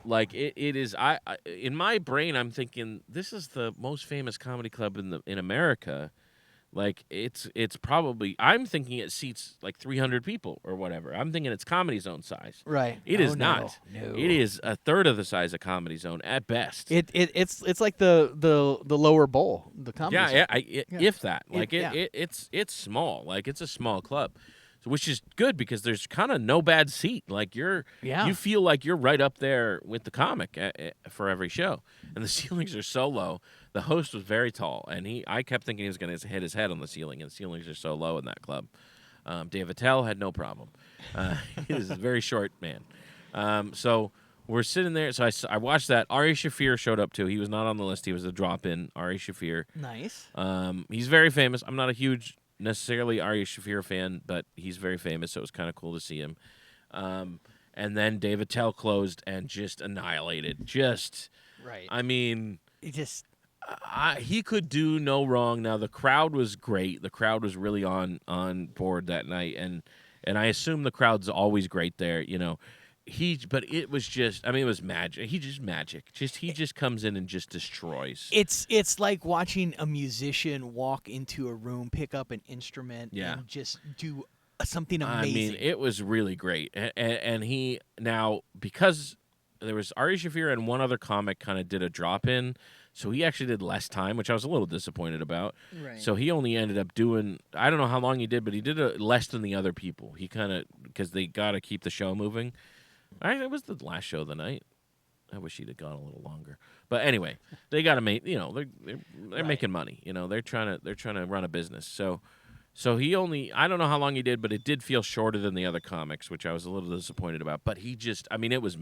Like it is. I in my brain, I'm thinking this is the most famous comedy club in America. Like it's probably. I'm thinking it seats like 300 people or whatever. I'm thinking it's Comedy Zone size. Right. It is not. No. It is a third of the size of Comedy Zone at best. It's like the lower bowl, the Comedy Zone. If that. Like it's small. Like it's a small club. which is good because there's kind of no bad seat. Like you feel like you're right up there with the comic for every show, and the ceilings are so low. The host was very tall, and I kept thinking he was going to hit his head on the ceiling, and the ceilings are so low in that club. Dave Attell had no problem. He was a very short man. So we're sitting there. So I watched that. Ari Shaffir showed up too. He was not on the list. He was a drop-in. Ari Shaffir. Nice. He's very famous. I'm not a huge necessarily Ari Shaffir fan, but he's very famous, so it was kind of cool to see him. And then Dave Attell closed and just annihilated. Right. I mean, he could do no wrong. Now the crowd was great. The crowd was really on board that night, and I assume the crowd's always great there. You know, but it was just. I mean, it was magic. He just comes in and just destroys. It's like watching a musician walk into a room, pick up an instrument, and just do something amazing. I mean, it was really great, and he now because there was Ari Shaffir and one other comic kind of did a drop in. So he actually did less time, which I was a little disappointed about. Right. So he only ended up doing, I don't know how long he did, but he did less than the other people. He kind of, because they got to keep the show moving. It was the last show of the night. I wish he'd have gone a little longer. But anyway, they got to make, they're making money. They're trying to run a business. So he only, I don't know how long he did, but it did feel shorter than the other comics, which I was a little disappointed about. But he just, I mean, it was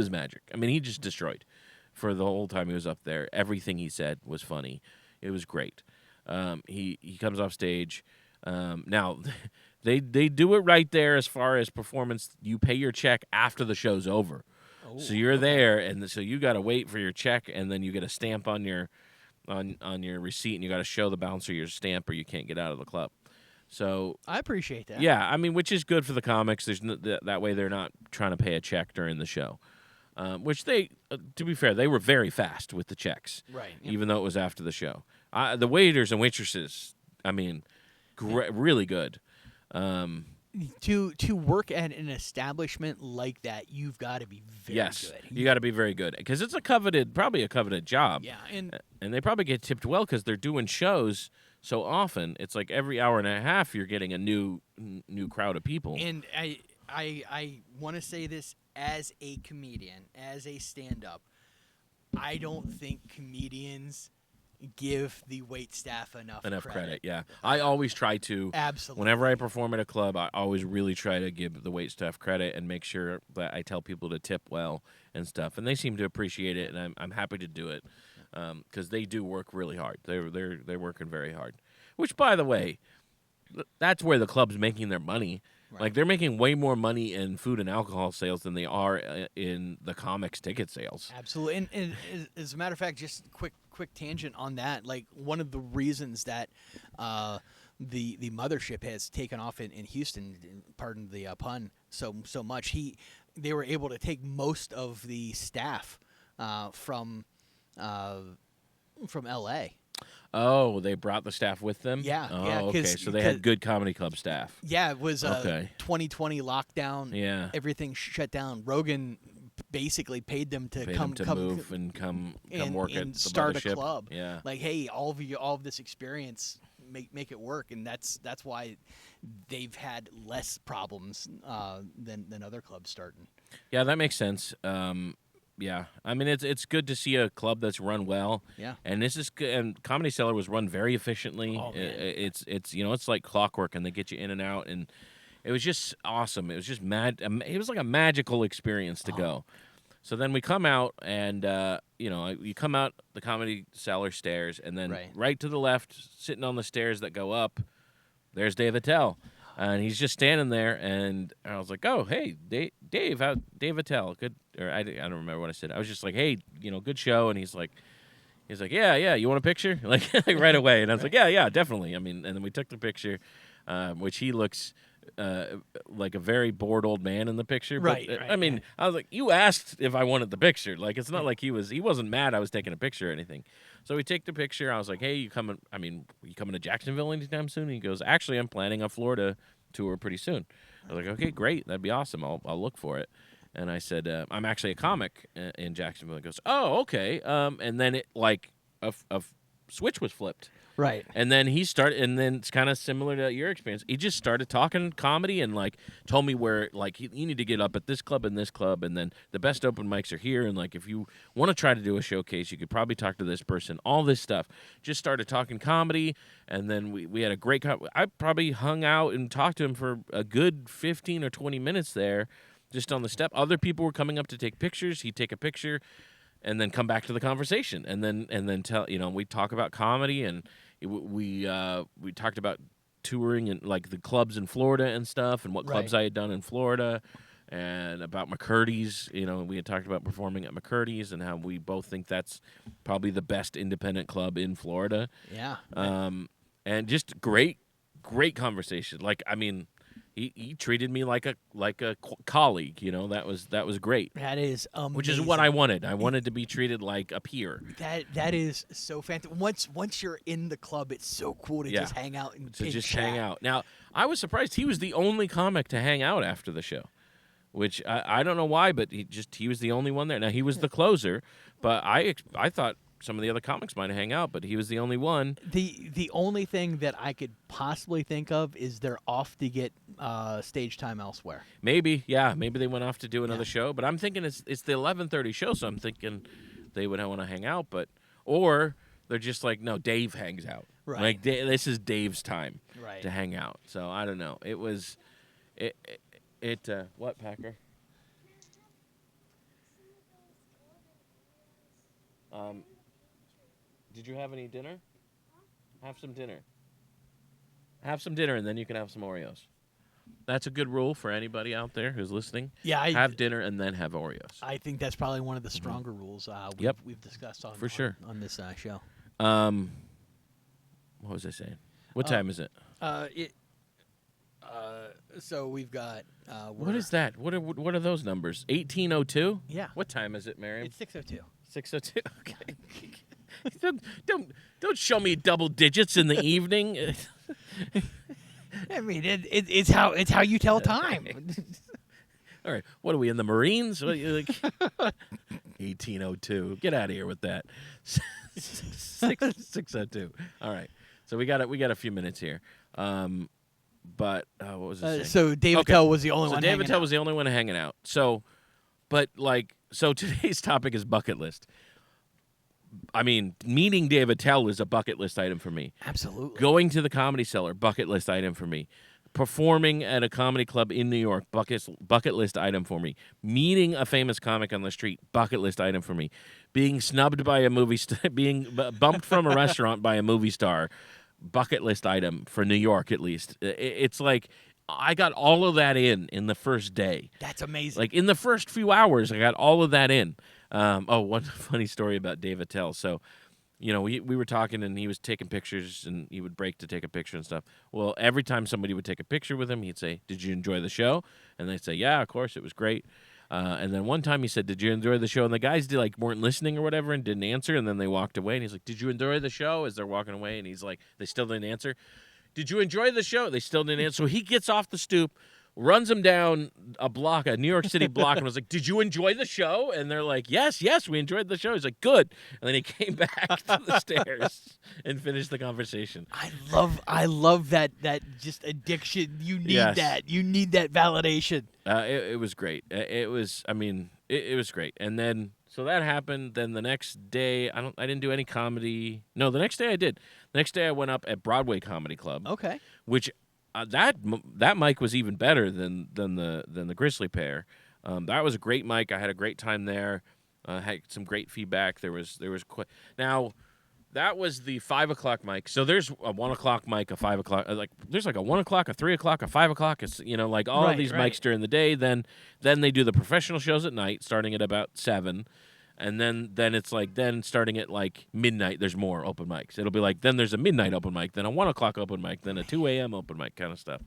magic. I mean, he just destroyed. For the whole time he was up there, everything he said was funny. It was great. He comes off stage. Now, they do it right there as far as performance. You pay your check after the show's over. Oh, so you're there, and so you got to wait for your check, and then you get a stamp on your receipt, and you got to show the bouncer your stamp, or you can't get out of the club. So I appreciate that. Yeah, I mean, which is good for the comics. There's that way they're not trying to pay a check during the show. Which they, to be fair, they were very fast with the checks, right? Even though it was after the show. The waiters and waitresses, I mean, really good. To work at an establishment like that, you've got to be very good. Yes, you got to be very good because it's probably a coveted job. Yeah, and they probably get tipped well because they're doing shows so often. It's like every hour and a half you're getting a new crowd of people. And I want to say this as a comedian, as a stand-up, I don't think comedians give the wait staff enough credit. Yeah, I always try to. Absolutely. Whenever I perform at a club, I always really try to give the wait staff credit and make sure that I tell people to tip well and stuff. And they seem to appreciate it, and I'm happy to do it because they do work really hard. They're working very hard. Which, by the way, that's where the club's making their money. Right. Like, they're making way more money in food and alcohol sales than they are in the comics ticket sales. Absolutely. And as a matter of fact, just quick tangent on that, like, one of the reasons that the mothership has taken off in Houston, pardon the pun, so much, they were able to take most of the staff from L.A., Oh, they brought the staff with them? Yeah. Oh, yeah, okay. So they had good comedy club staff. Yeah, it was 2020 lockdown. Yeah. Everything shut down. Rogan basically paid them to come move and come work at the start mothership. A club. Yeah. Like, hey, all of this experience, make it work, and that's why they've had less problems than other clubs starting. Yeah, that makes sense. Yeah, I mean it's good to see a club that's run well. Yeah, and this is good. And Comedy Cellar was run very efficiently. Oh, man. It's like clockwork, and they get you in and out, and it was just awesome. It was just It was like a magical experience to go. So then we come out, and you come out the Comedy Cellar stairs, and then right to the left, sitting on the stairs that go up, there's Dave Attell. And he's just standing there, and I was like, "Oh, hey, Dave Attell, good." Or I don't remember what I said. I was just like, "Hey, good show." And he's like, "Yeah, you want a picture?" like right away. And I was like, "Yeah, definitely." I mean, and then we took the picture, which he looks like a very bored old man in the picture. But, right. I mean, I was like, "You asked if I wanted the picture. Like, it's not like he wasn't mad I was taking a picture or anything." So we take the picture. I was like, "Hey, you coming to Jacksonville anytime soon?" And he goes, "Actually, I'm planning a Florida tour pretty soon." I was like, "Okay, great. That'd be awesome. I'll look for it." And I said, "I'm actually a comic in Jacksonville." He goes, "Oh, okay." And then it like a switch was flipped. Right. And then and then it's kind of similar to your experience. He just started talking comedy and like told me where like you need to get up at this club and this club, and then the best open mics are here. And like if you want to try to do a showcase, you could probably talk to this person. All this stuff. Just started talking comedy, and then we had a great. I probably hung out and talked to him for a good 15 or 20 minutes there, just on the step. Other people were coming up to take pictures. He'd take a picture, and then come back to the conversation, and then tell we talk about comedy, and we talked about touring and like the clubs in Florida and stuff, and what clubs I had done in Florida, and about McCurdy's. We had talked about performing at McCurdy's and how we both think that's probably the best independent club in Florida. Yeah. And just great conversation. Like I mean. He treated me like a colleague, That was great. That is amazing. Which is what I wanted. I wanted to be treated like a peer. That is so fantastic. Once you're in the club, it's so cool to just hang out and hang out. Now I was surprised he was the only comic to hang out after the show, which I don't know why, but he was the only one there. Now he was the closer, but I thought some of the other comics might hang out, but he was the only one. The only thing that I could possibly think of is they're off to get stage time elsewhere. Maybe, yeah. Maybe they went off to do another show, but I'm thinking it's the 11:30 show, so I'm thinking they would want to hang out, or they're just like, no, Dave hangs out. Right. Like this is Dave's time Right. to hang out. So I don't know. It was, what, Packer? Did you have any dinner? Have some dinner. Have some dinner, and then you can have some Oreos. That's a good rule for anybody out there who's listening. Yeah, have dinner and then have Oreos. I think that's probably one of the stronger rules we've discussed on on this show. What was I saying? What time is it? So we've got. What is that? What are those numbers? 18:02? Yeah. What time is it, Miriam? It's 6:02. 6:02. Okay. Don't show me double digits in the evening. I mean, it's how you tell time. All right. What are we in the Marines? 18:02. Get out of here with that. 6:02. All right. So we got a few minutes here. But what was it? So Dave Attell was the only one. Dave Attell was the only one hanging out. So today's topic is bucket list. I mean, meeting Dave Attell is a bucket list item for me. Absolutely. Going to the Comedy Cellar, bucket list item for me. Performing at a comedy club in New York, bucket list item for me. Meeting a famous comic on the street, bucket list item for me. Being snubbed by a movie being bumped from a restaurant by a movie star, bucket list item for New York at least. It's like I got all of that in the first day. That's amazing. Like in the first few hours, I got all of that in. One funny story about Dave Attell. So, we were talking and he was taking pictures and he would break to take a picture and stuff. Well, every time somebody would take a picture with him, he'd say, "Did you enjoy the show?" And they'd say, "Yeah, of course, it was great." And then one time he said, "Did you enjoy the show?" And the guys weren't listening or whatever and didn't answer. And then they walked away and he's like, "Did you enjoy the show?" As they're walking away, and he's like, they still didn't answer. "Did you enjoy the show?" They still didn't answer. So he gets off the stoop, runs him down a New York City block, and was like, "Did you enjoy the show?" And they're like, yes, we enjoyed the show. He's like, "Good." And then he came back to the stairs and finished the conversation. I love that just addiction. You need that. You need that validation. It was great. It was great. And then so that happened. Then the next day, I didn't do any comedy. No, the next day I did. The next day I went up at Broadway Comedy Club. Okay. Which that mic was even better than the Grizzly Pair. That was a great mic. I had a great time there. Had some great feedback. There was now that was the 5 o'clock mic. So there's a 1 o'clock mic, a 5 o'clock. There's like a 1 o'clock, a 3 o'clock, a 5 o'clock. It's like all of these mics during the day. Then they do the professional shows at night, starting at about 7. And then it's like starting at like midnight, there's more open mics. It'll be like then there's a midnight open mic, then a 1 o'clock open mic, then a 2 a.m. open mic kind of stuff.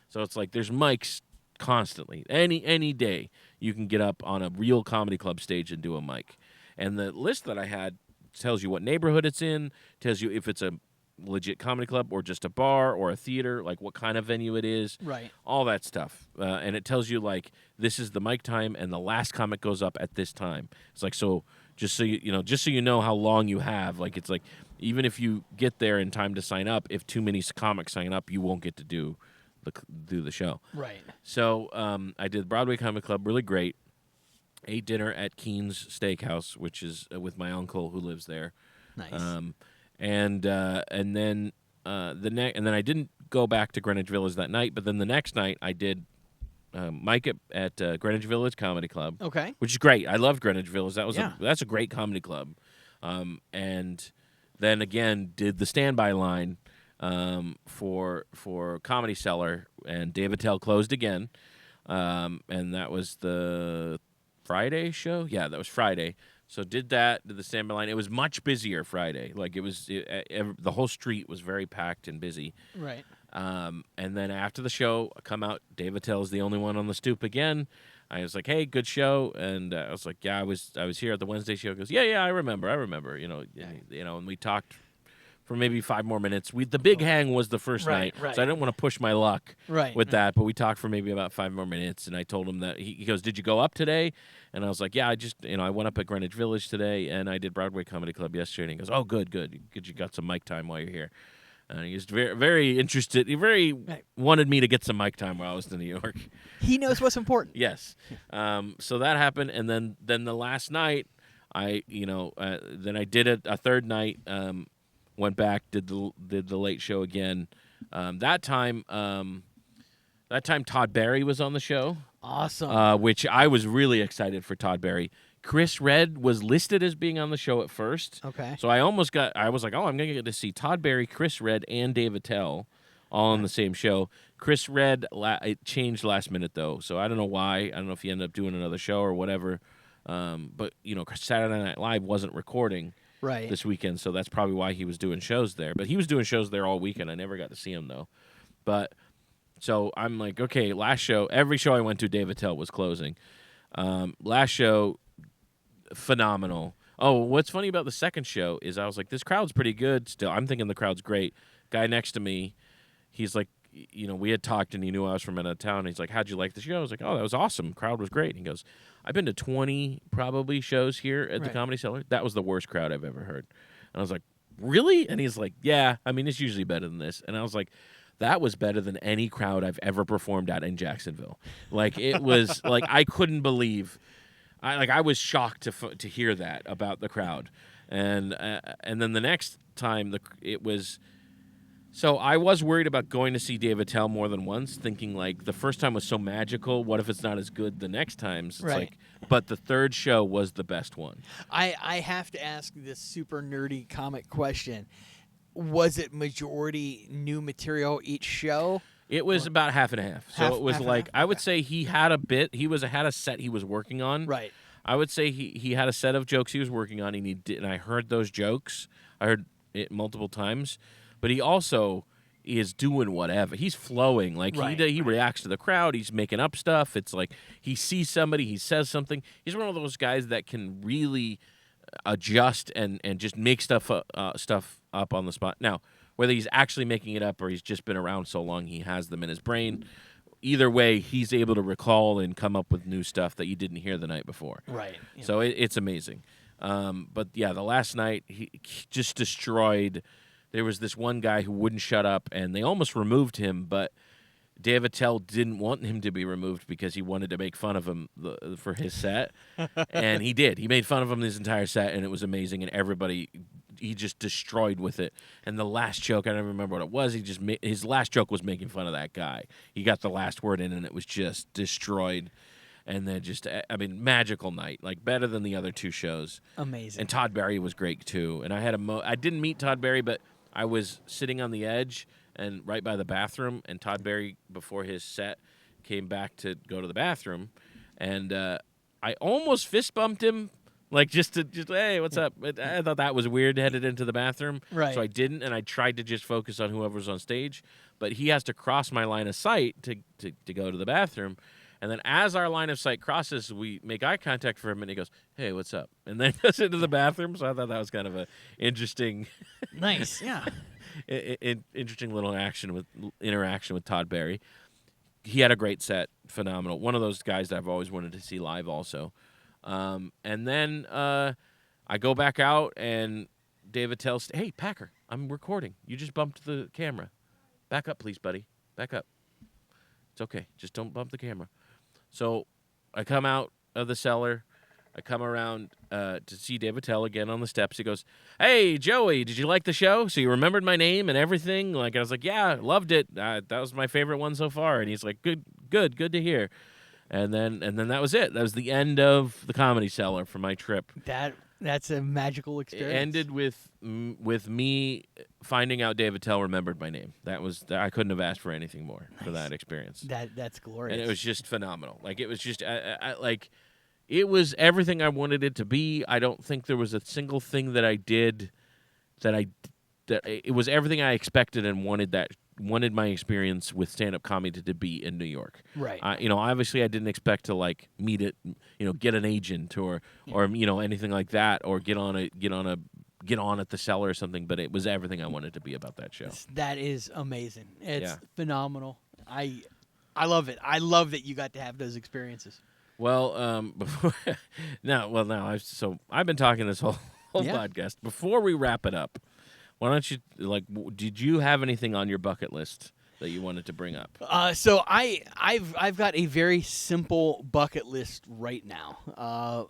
So it's like there's mics constantly. Any day you can get up on a real comedy club stage and do a mic. And the list that I had tells you what neighborhood it's in, tells you if it's a legit comedy club or just a bar or a theater, like what kind of venue it is, right? All that stuff, and it tells you like this is the mic time and the last comic goes up at this time. It's like so just so you know how long you have. Like it's like even if you get there in time to sign up, if too many comics sign up, you won't get to do the show. Right. So I did Broadway Comic Club, really great. Ate dinner at Keen's Steakhouse, which is with my uncle who lives there. Nice. And then and then I didn't go back to Greenwich Village that night, but then the next night I did Mike at Greenwich Village Comedy Club. Okay. Which is great. I love Greenwich Village. That's a great comedy club. And then again did the standby line for Comedy Cellar, and Dave Attell closed again. And that was the Friday show. Yeah, that was Friday. So did the standby line. It was much busier Friday. Like the whole street was very packed and busy. Right. And then after the show, I come out. Dave Attell's the only one on the stoop again. I was like, "Hey, good show," and I was like, "Yeah, I was here at the Wednesday show." He goes, "Yeah, I remember. And we talked for maybe 5 more minutes. The big hang was the first night, right. so I didn't want to push my luck with that. But we talked for maybe about 5 more minutes, and I told him that he goes, "Did you go up today?" And I was like, "Yeah, I went up at Greenwich Village today, and I did Broadway Comedy Club yesterday." And he goes, "Oh, good. You got some mic time while you're here." And he was very, very interested. He wanted me to get some mic time while I was in New York. He knows what's important. Yes. So that happened, and then the last night, then I did it a third night. Went back, did the late show again. That time Todd Barry was on the show. Awesome. Which I was really excited for Todd Barry. Chris Redd was listed as being on the show at first. Okay. So I was like, oh, I'm going to get to see Todd Barry, Chris Redd, and Dave Attell all on the same show. Chris Redd, it changed last minute, though. So I don't know why. I don't know if he ended up doing another show or whatever. But, Saturday Night Live wasn't recording this weekend, so that's probably why he was doing shows there. But he was doing shows there all weekend. I never got to see him, though. But so I'm like, okay, last show, every show I went to, Dave Attell was closing. Last show, phenomenal. Oh, what's funny about the second show is I was like, this crowd's pretty good still. I'm thinking the crowd's great. Guy next to me, he's like, we had talked and he knew I was from out of town. He's like, how'd you like the show? I was like, oh, that was awesome. Crowd was great. And he goes, I've been to 20 probably shows here at the Comedy Cellar. That was the worst crowd I've ever heard. And I was like, really? And he's like, yeah, I mean, it's usually better than this. And I was like, that was better than any crowd I've ever performed at in Jacksonville. Like, it was like, I couldn't believe. I was shocked to hear that about the crowd. And then the next time it was. So I was worried about going to see Dave Attell more than once, thinking like the first time was so magical. What if it's not as good the next times? It's but the third show was the best one. I have to ask this super nerdy comic question. Was it majority new material each show? It was about half and half. So it was like I would say he had a bit. He had a set he was working on. Right. I would say he had a set of jokes he was working on, and I heard those jokes. I heard it multiple times. But he also is doing whatever. He's flowing. Like he reacts to the crowd. He's making up stuff. It's like he sees somebody, he says something. He's one of those guys that can really adjust and just make stuff up on the spot. Now, whether he's actually making it up or he's just been around so long he has them in his brain, either way, he's able to recall and come up with new stuff that you didn't hear the night before. Right. So it's amazing. But yeah, the last night he just destroyed. There was this one guy who wouldn't shut up, and they almost removed him, but Dave Attell didn't want him to be removed because he wanted to make fun of him for his set, and he did. He made fun of him his entire set, and it was amazing, and he just destroyed with it. And the last joke, I don't remember what it was. His last joke was making fun of that guy. He got the last word in, and it was just destroyed. And then magical night, like better than the other two shows. Amazing. And Todd Barry was great too. And I had I didn't meet Todd Barry, but I was sitting on the edge and right by the bathroom, and Todd Barry, before his set, came back to go to the bathroom, and I almost fist bumped him, like just hey, what's up? But I thought that was weird, headed into the bathroom, so I didn't, and I tried to just focus on whoever was on stage, but he has to cross my line of sight to go to the bathroom. And then as our line of sight crosses, we make eye contact for him, and he goes, hey, what's up? And then goes into the bathroom, so I thought that was kind of a interesting... Nice, yeah. Interesting little interaction with Todd Barry. He had a great set, phenomenal. One of those guys that I've always wanted to see live also. And then I go back out, and Dave Attell, hey, Packer, I'm recording. You just bumped the camera. Back up, please, buddy. Back up. It's okay. Just don't bump the camera. So I come out of the cellar. I come around to see Dave Attell again on the steps. He goes, hey, Joey, did you like the show? So you remembered my name and everything? Like, I was like, yeah, loved it. That was my favorite one so far. And he's like, good to hear. And then that was it. That was the end of the Comedy Cellar for my trip. That's a magical It experience. ended with me finding out Dave Attell remembered my name. I couldn't have asked for anything more for that experience. That's glorious. And it was just phenomenal. Like, it was just it was everything I wanted it to be. I don't think there was a single thing that I did that it was everything I expected and wanted my experience with stand-up comedy to be in New York. Right. Obviously I didn't expect to like meet it, get an agent or anything like that, or get on at the Cellar or something, but it was everything I wanted to be about that show. That is amazing. It's phenomenal. I love it. I love that you got to have those experiences. Well, I've been talking this whole podcast. Before we wrap it up, why don't you did you have anything on your bucket list that you wanted to bring up? So I've got a very simple bucket list right now.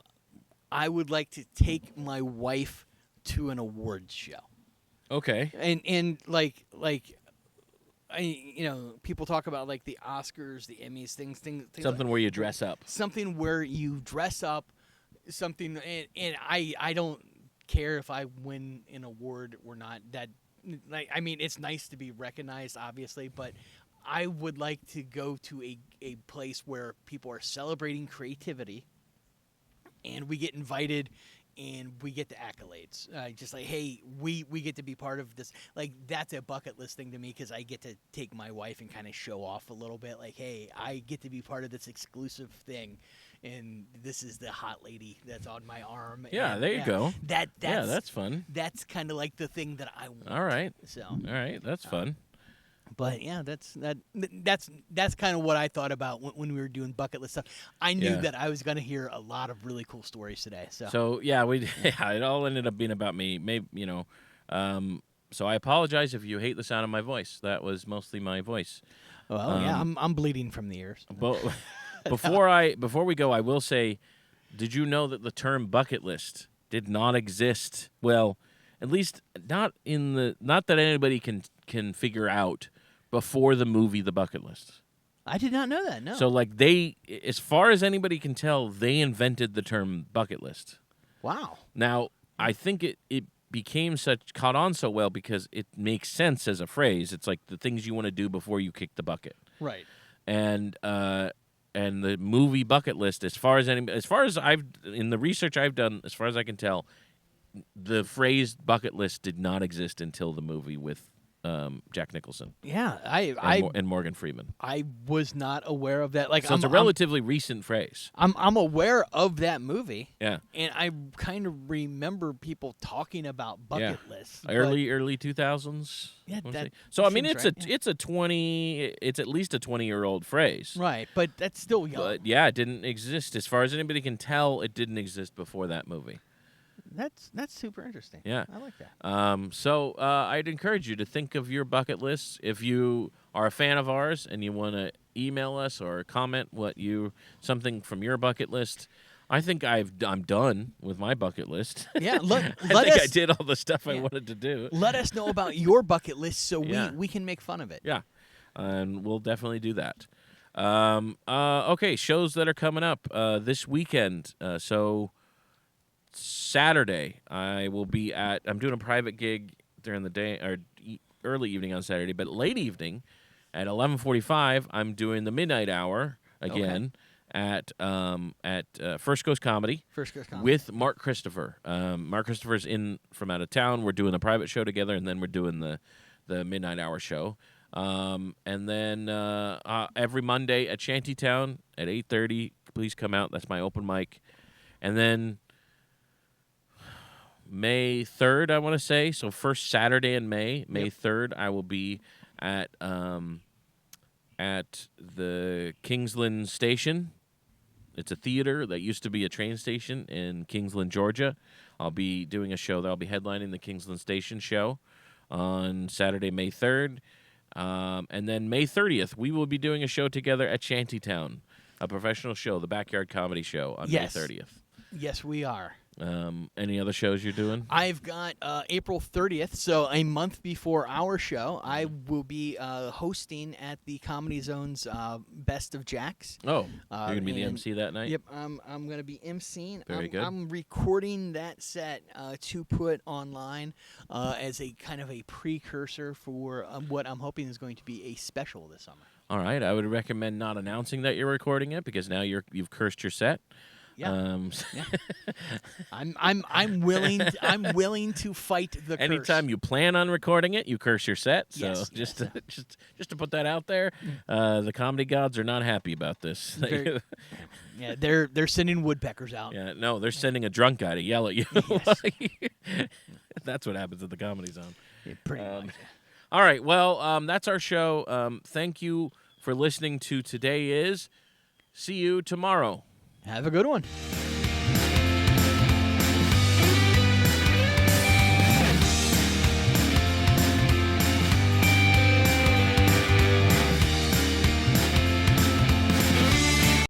I would like to take my wife to an awards show. Okay. And people talk about like the Oscars, the Emmys, things Something where you dress up. Something where you dress up, something, and I don't care if I win an award or not. It's nice to be recognized, obviously, but I would like to go to a place where people are celebrating creativity, and we get invited. And we get the accolades. Just like, hey, we get to be part of this. Like, that's a bucket list thing to me, because I get to take my wife and kind of show off a little bit. Like, hey, I get to be part of this exclusive thing, and this is the hot lady that's on my arm. Yeah, there you go. That's fun. That's kind of like the thing that I want. All right. All right, that's fun. But yeah, that's kind of what I thought about when we were doing bucket list stuff. I knew that I was going to hear a lot of really cool stories today. So it all ended up being about me. Maybe so I apologize if you hate the sound of my voice. That was mostly my voice. Well, I'm bleeding from the ears. But before we go, I will say, did you know that the term bucket list did not exist? Well, at least not that anybody can figure out before the movie The Bucket List. I did not know that, no. So, as far as anybody can tell, they invented the term bucket list. Wow. Now, I think it caught on so well because it makes sense as a phrase. It's like the things you want to do before you kick the bucket. Right. And the movie Bucket List, as far as in the research I've done, as far as I can tell, the phrase bucket list did not exist until the movie with Jack Nicholson. Yeah, and Morgan Freeman. I was not aware of that. So it's a relatively recent phrase. I'm aware of that movie. Yeah, and I kind of remember people talking about bucket lists. Early 2000s. Yeah, so I mean, it's at least a 20-year-old phrase. Right, but that's still young. But yeah, it didn't exist as far as anybody can tell. It didn't exist before that movie. That's super interesting. Yeah, I like that. So I'd encourage you to think of your bucket lists. If you are a fan of ours and you want to email us or comment something from your bucket list, I think I'm done with my bucket list. Yeah, I did all the stuff I wanted to do. Let us know about your bucket list so we can make fun of it. Yeah, and we'll definitely do that. Okay, shows that are coming up this weekend. So Saturday, I'm doing a private gig during the day or early evening on Saturday, but late evening at 11:45, I'm doing the midnight hour again at First Coast Comedy. First Coast Comedy with Mark Christopher. Mark Christopher's in from out of town. We're doing the private show together, and then we're doing the midnight hour show. And then every Monday at Shantytown at 8:30. Please come out. That's my open mic. And then May 3rd, I want to say. So first Saturday in May 3rd, I will be at the Kingsland Station It's a theater that used to be a train station in Kingsland, Georgia. I'll be doing a show that I'll be headlining the Kingsland Station show on Saturday, May 3rd. And then May 30th, we will be doing a show together at Shantytown, a professional show, the Backyard Comedy Show on Yes. May 30th. Yes, we are. Any other shows you're doing? I've got April 30th, so a month before our show, I will be hosting at the Comedy Zone's Best of Jacks. Oh, you're going to be the MC that night? Yep, I'm going to be emceeing. Very good. I'm recording that set to put online as a kind of a precursor for what I'm hoping is going to be a special this summer. All right. I would recommend not announcing that you're recording it because now you've cursed your set. Yeah. Yeah. I'm willing to fight the curse. Anytime you plan on recording it, you curse your set. So Yes, just to put that out there, the comedy gods are not happy about this. Yeah, they're sending woodpeckers out. Yeah, no, they're sending a drunk guy to yell at you. Yes. That's what happens at the Comedy Zone. Yeah, pretty much. All right, well, that's our show. Thank you for listening to Today Is. See you tomorrow. Have a good one.